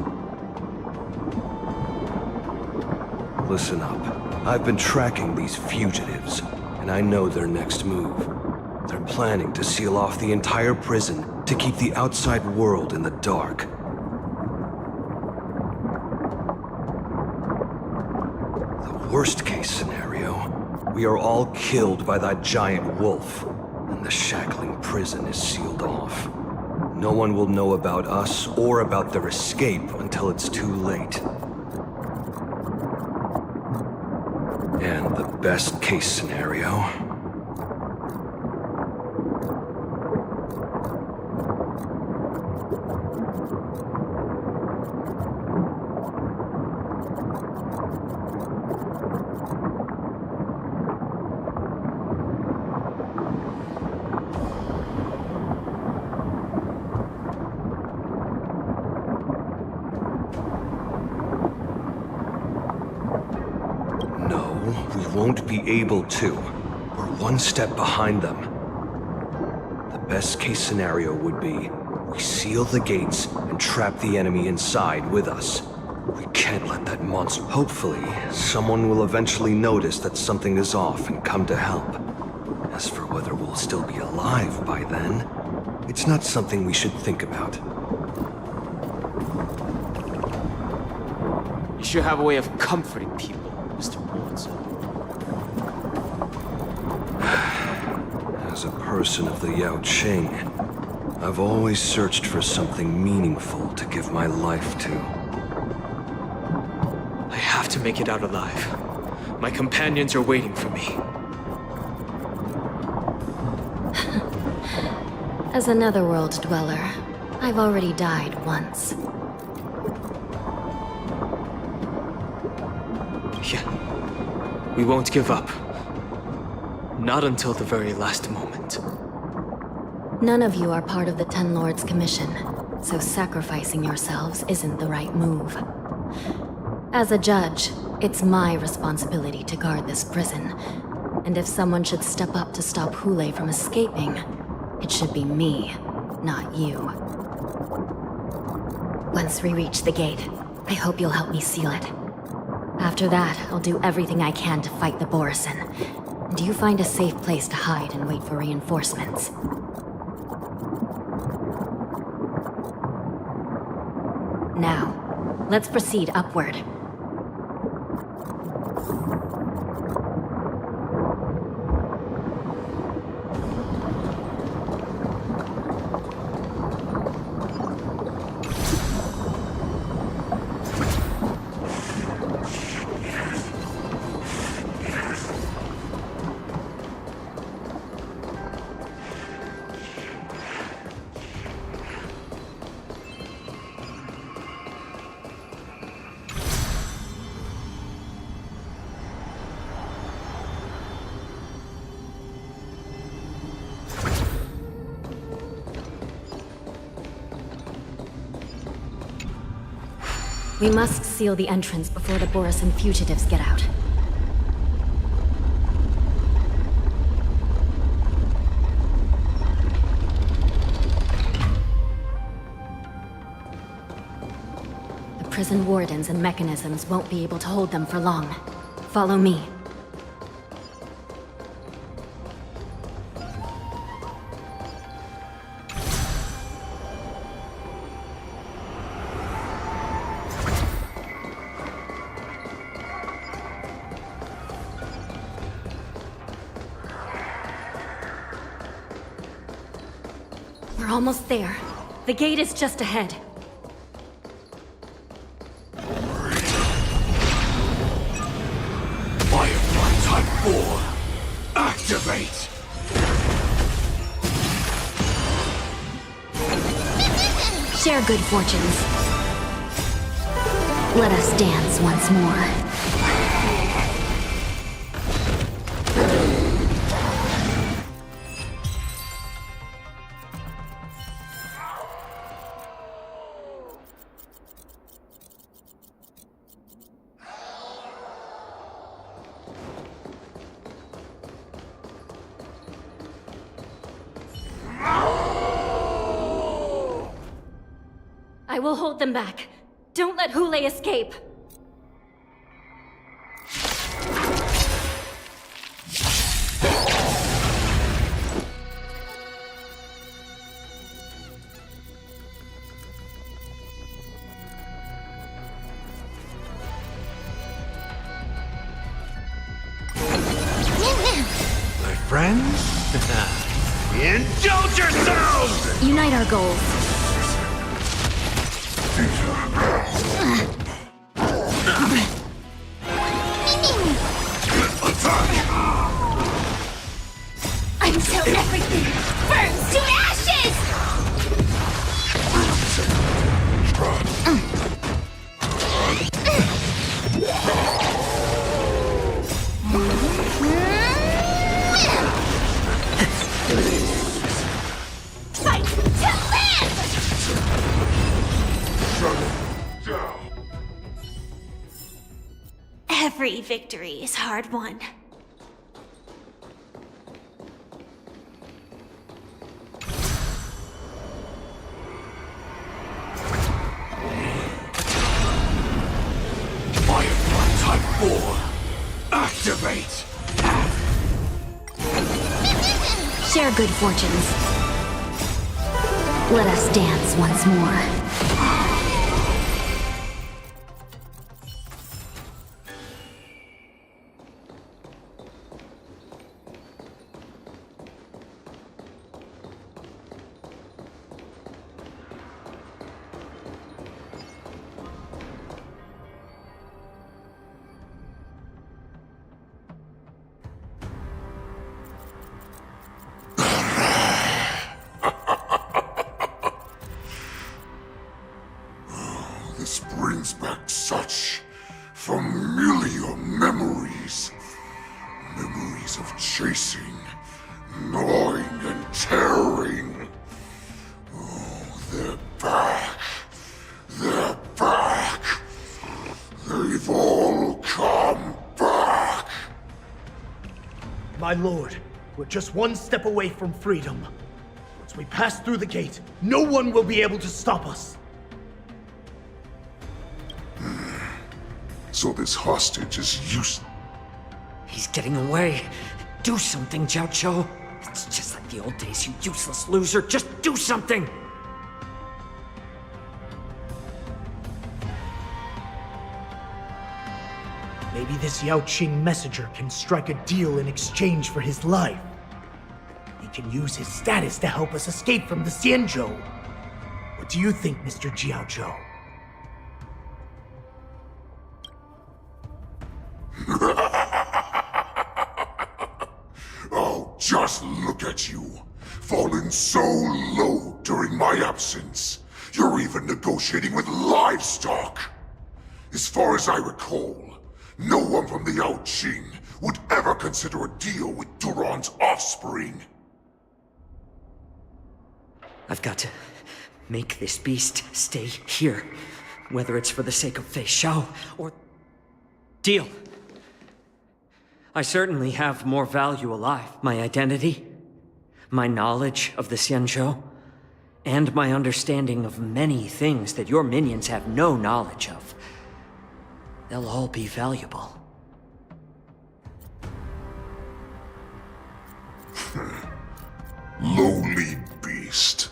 Listen up. I've been tracking these fugitives, and I know their next move. They're planning to seal off the entire prison to keep the outside world in the dark. worst case scenario, we are all killed by that giant wolf, and the shackling prison is sealed off. No one will know about us or about their escape until it's too late. And the best case scenario... won't be able to. We're one step behind them. The best case scenario would be we seal the gates and trap the enemy inside with us. We can't let that monster... Hopefully, someone will eventually notice that something is off and come to help. As for whether we'll still be alive by then, it's not something we should think about. You should have a way of comforting people, Mr. Wardson. As a person of the Yaoqing, I've always searched for something meaningful to give my life to. I have to make it out alive. My companions are waiting for me. As a netherworld dweller, I've already died once. Yeah. We won't give up. Not until the very last moment. None of you are part of the Ten Lords Commission, so sacrificing yourselves isn't the right move. As a judge, it's my responsibility to guard this prison, and if someone should step up to stop Hule from escaping, it should be me, not you. Once we reach the gate, I hope you'll help me seal it. After that, I'll do everything I can to fight the Borisin. And you find a safe place to hide and wait for reinforcements. Now, let's proceed upward. We must seal the entrance before the Borisin fugitives get out. The prison wardens and mechanisms won't be able to hold them for long. Follow me. We're almost there. The gate is just ahead. Firefly Type 4, activate! Share good fortunes. Let us dance once more. I will hold them back. Don't let Hule escape. friends? Indulge yourselves! Unite our goals. Until everything burns to ashes! Fight to live! Every victory is hard won. Activate! Share good fortunes. Let us dance once more. This brings back such familiar memories. Memories of chasing, gnawing, and tearing. Oh, they're back. They're back. They've all come back. My lord, we're just one step away from freedom. Once we pass through the gate, no one will be able to stop us. So this hostage is useless. He's getting away. Do something, Jiao Cho. It's just like the old days, you useless loser. Just do something! Maybe this Yao Qing messenger can strike a deal in exchange for his life. He can use his status to help us escape from the Xianzhou. What do you think, Mr. Jiao Zhou? Oh, just look at you. Fallen so low during my absence. You're even negotiating with livestock. As far as I recall, no one from the Yao Qing would ever consider a deal with Duran's offspring. I've got to make this beast stay here. Whether it's for the sake of Fei Shao or... Deal. I certainly have more value alive. My identity, my knowledge of the Xianzhou, and my understanding of many things that your minions have no knowledge of. They'll all be valuable. Lowly beast.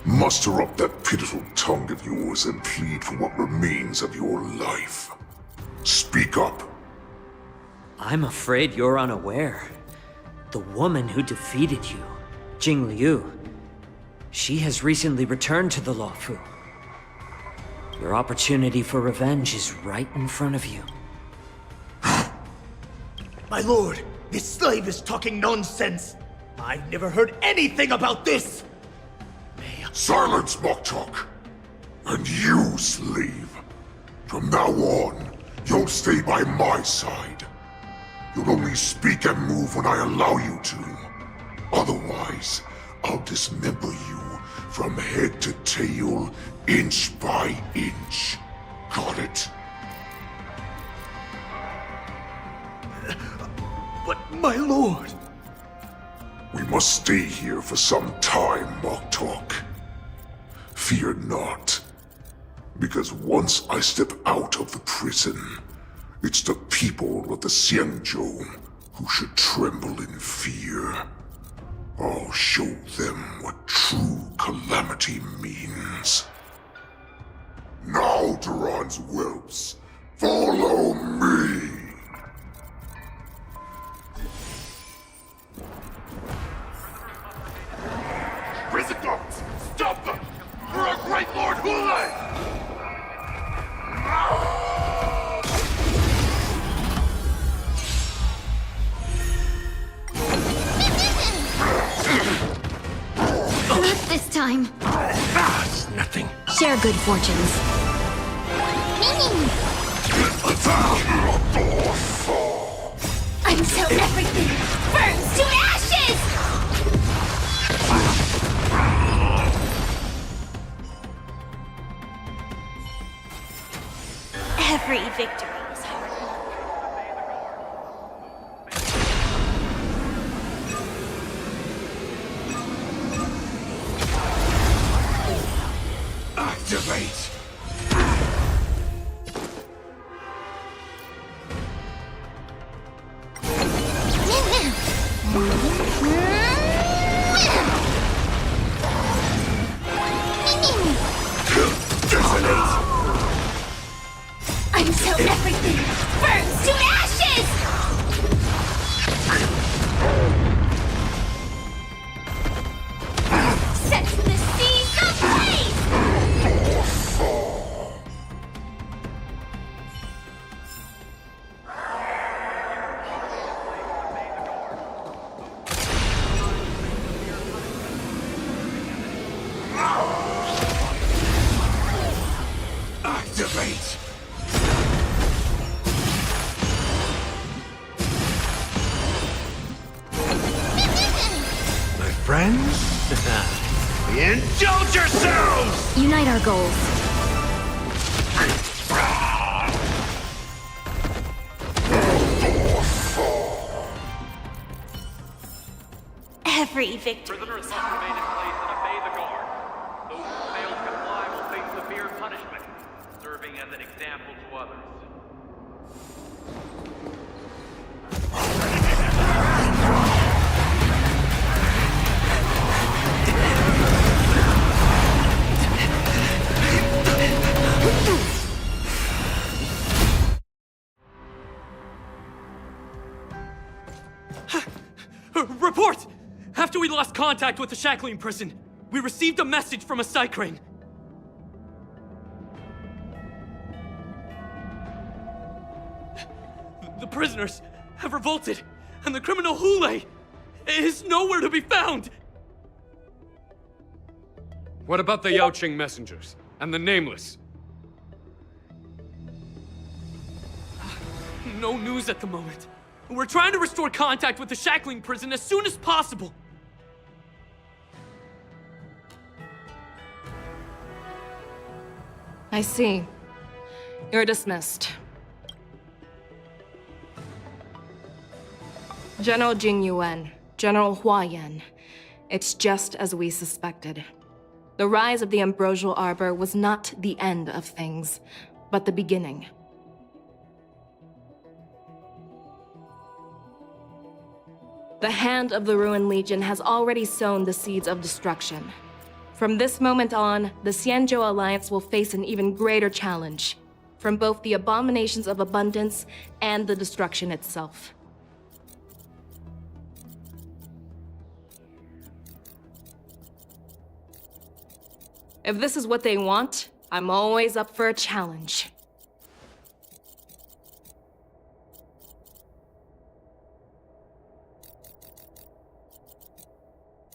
Muster up that pitiful tongue of yours and plead for what remains of your life. Speak up. I'm afraid you're unaware. The woman who defeated you, Jing Liu, she has recently returned to the Luofu. Your opportunity for revenge is right in front of you. My lord, this slave is talking nonsense. I've never heard anything about this. Silence, mock talk. And you, slave. From now on, you'll stay by my side. You'll only speak and move when I allow you to. Otherwise, I'll dismember you from head to tail, inch by inch. Got it? But my lord... We must stay here for some time, mock talk. Fear not. Because once I step out of the prison, it's the people of the Xianzhou who should tremble in fear. I'll show them what true calamity means. Now, Duran's whelps, follow me! Lord Hule! Not this time. It's nothing. Share good fortunes. Until everything burns to ashes! Every victory is hard. Activate! Until everything burns to ashes! Set the seas ablaze! Activate! My friends? Indulge yourselves! Unite our goals. Every victory Prisoners is must hard. remain in place and obey the guard. Those who fail to comply will face severe punishment, serving as an example to others. Report! After we lost contact with the shackling prison, we received a message from a Psycrane. The prisoners have revolted, and the criminal Hule is nowhere to be found! What about the Yaoqing messengers and the Nameless? No news at the moment. We're trying to restore contact with the shackling prison as soon as possible. I see. You're dismissed. General Jing Yuan, General Hua Yan. It's just as we suspected. The rise of the Ambrosial Arbor was not the end of things, but the beginning. The hand of the Ruined Legion has already sown the seeds of destruction. From this moment on, the Xianzhou Alliance will face an even greater challenge, from both the abominations of abundance and the destruction itself. If this is what they want, I'm always up for a challenge.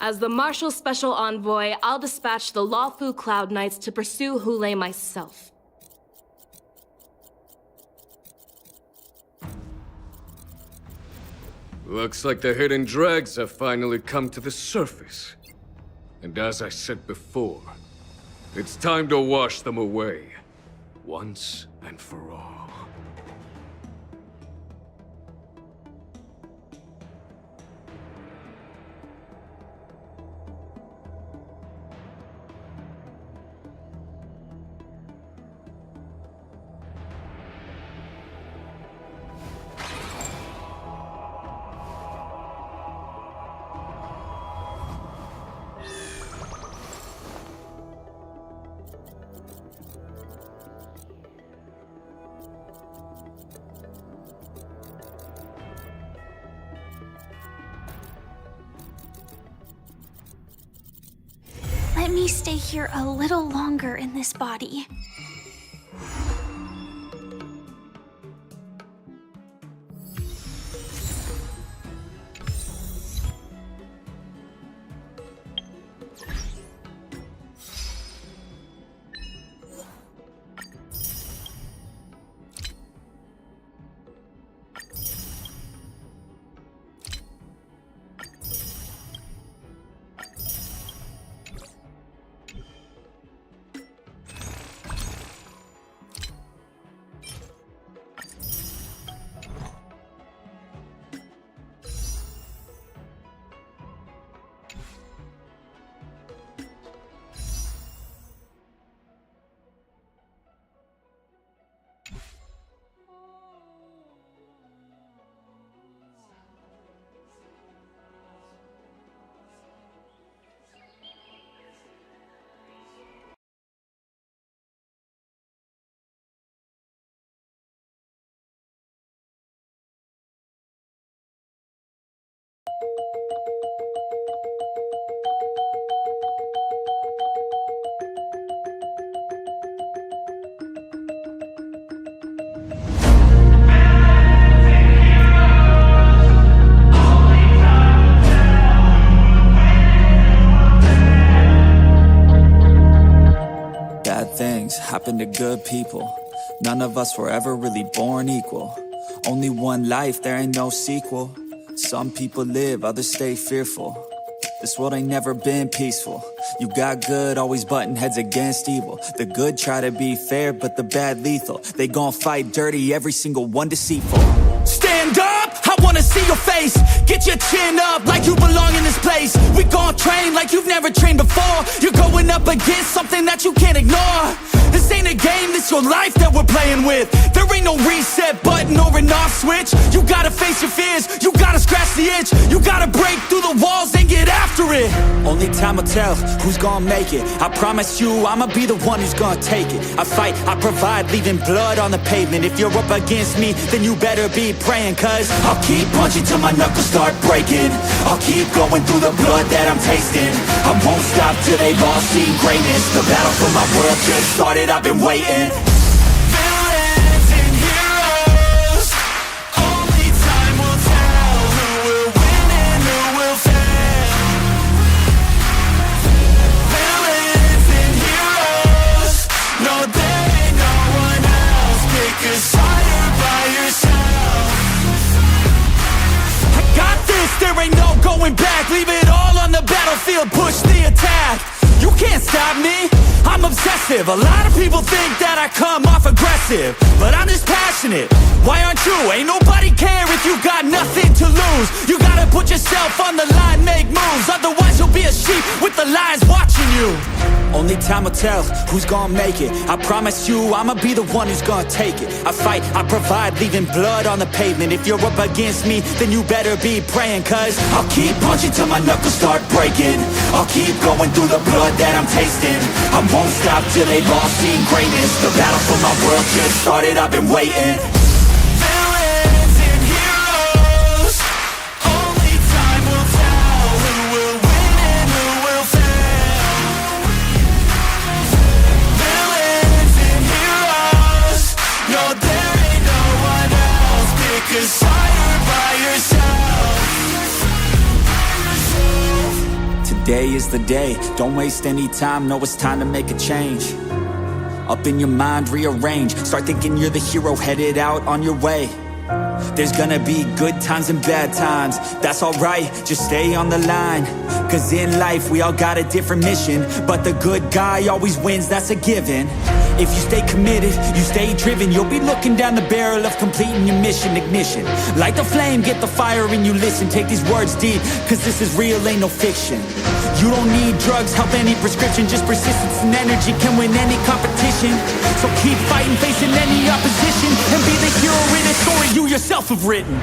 As the Marshal's special envoy, I'll dispatch the Lawfu Cloud Knights to pursue Hule myself. Looks like the hidden dregs have finally come to the surface. And as I said before, it's time to wash them away, once and for all. me stay here a little longer in this body. Things happen to good people. None of us were ever really born equal. Only one life, there ain't no sequel. Some people live, others stay fearful. This world ain't never been peaceful. You got good, always butting heads against evil. The good try to be fair, but the bad lethal. They gon' fight dirty, every single one deceitful. Stand up, I wanna see your face. Get your chin up like you belong in this place. We gon' train like you've never trained before. You're going up against something that you can't ignore. This ain't a game, this your life that we're playing with. There ain't no reset button or an off switch. You gotta face your fears, you gotta scratch the itch. You gotta break through the walls and get after it. Only time will tell who's gonna make it. I promise you, I'ma be the one who's gonna take it. I fight, I provide, leaving blood on the pavement. If you're up against me, then you better be praying. Cause I'll keep punching till my knuckles start breaking. I'll keep going through the blood that I'm tasting. I won't stop till they've all seen greatness. The battle for my world just started, I've been waiting. Villains and heroes, only time will tell who will win and who will fail. Villains and heroes, no there ain't no one else. Pick a side by yourself. I got this, there ain't no going back. Leave it all on the battlefield, push the attack. You can't stop me, I'm obsessive. A lot of people think that I come off aggressive, but I'm just passionate. Why aren't you? Ain't nobody care if you got nothing to lose. You gotta put yourself on the line, make moves. Otherwise you'll be a sheep with the lions watching you. only time will tell who's gonna make it. I promise you, I'ma be the one who's gonna take it. I fight, I provide, leaving blood on the pavement. If you're up against me, then you better be praying. Cause I'll keep punching till my knuckles start breaking. I'll keep going through the blood that I'm tasting. I won't stop till they've all seen greatness. The battle for my world just started, I've been waiting. Villains and heroes, only time will tell who will win and who will fail. Villains and heroes, no there ain't no one else. Pick a side by yourself. today is the day. Don't waste any time, no, it's time to make a change. Up in your mind, rearrange. Start thinking you're the hero headed out on your way. There's gonna be good times and bad times. That's alright, just stay on the line. Cause in life we all got a different mission, but the good guy always wins, that's a given. If you stay committed, you stay driven, you'll be looking down the barrel of completing your mission. Ignition, light the flame, get the fire and you listen. Take these words deep, cause this is real, ain't no fiction. You don't need drugs, help any prescription. Just persistence and energy can win any competition. So keep fighting, facing any opposition, and be the hero in a story you yourself have written.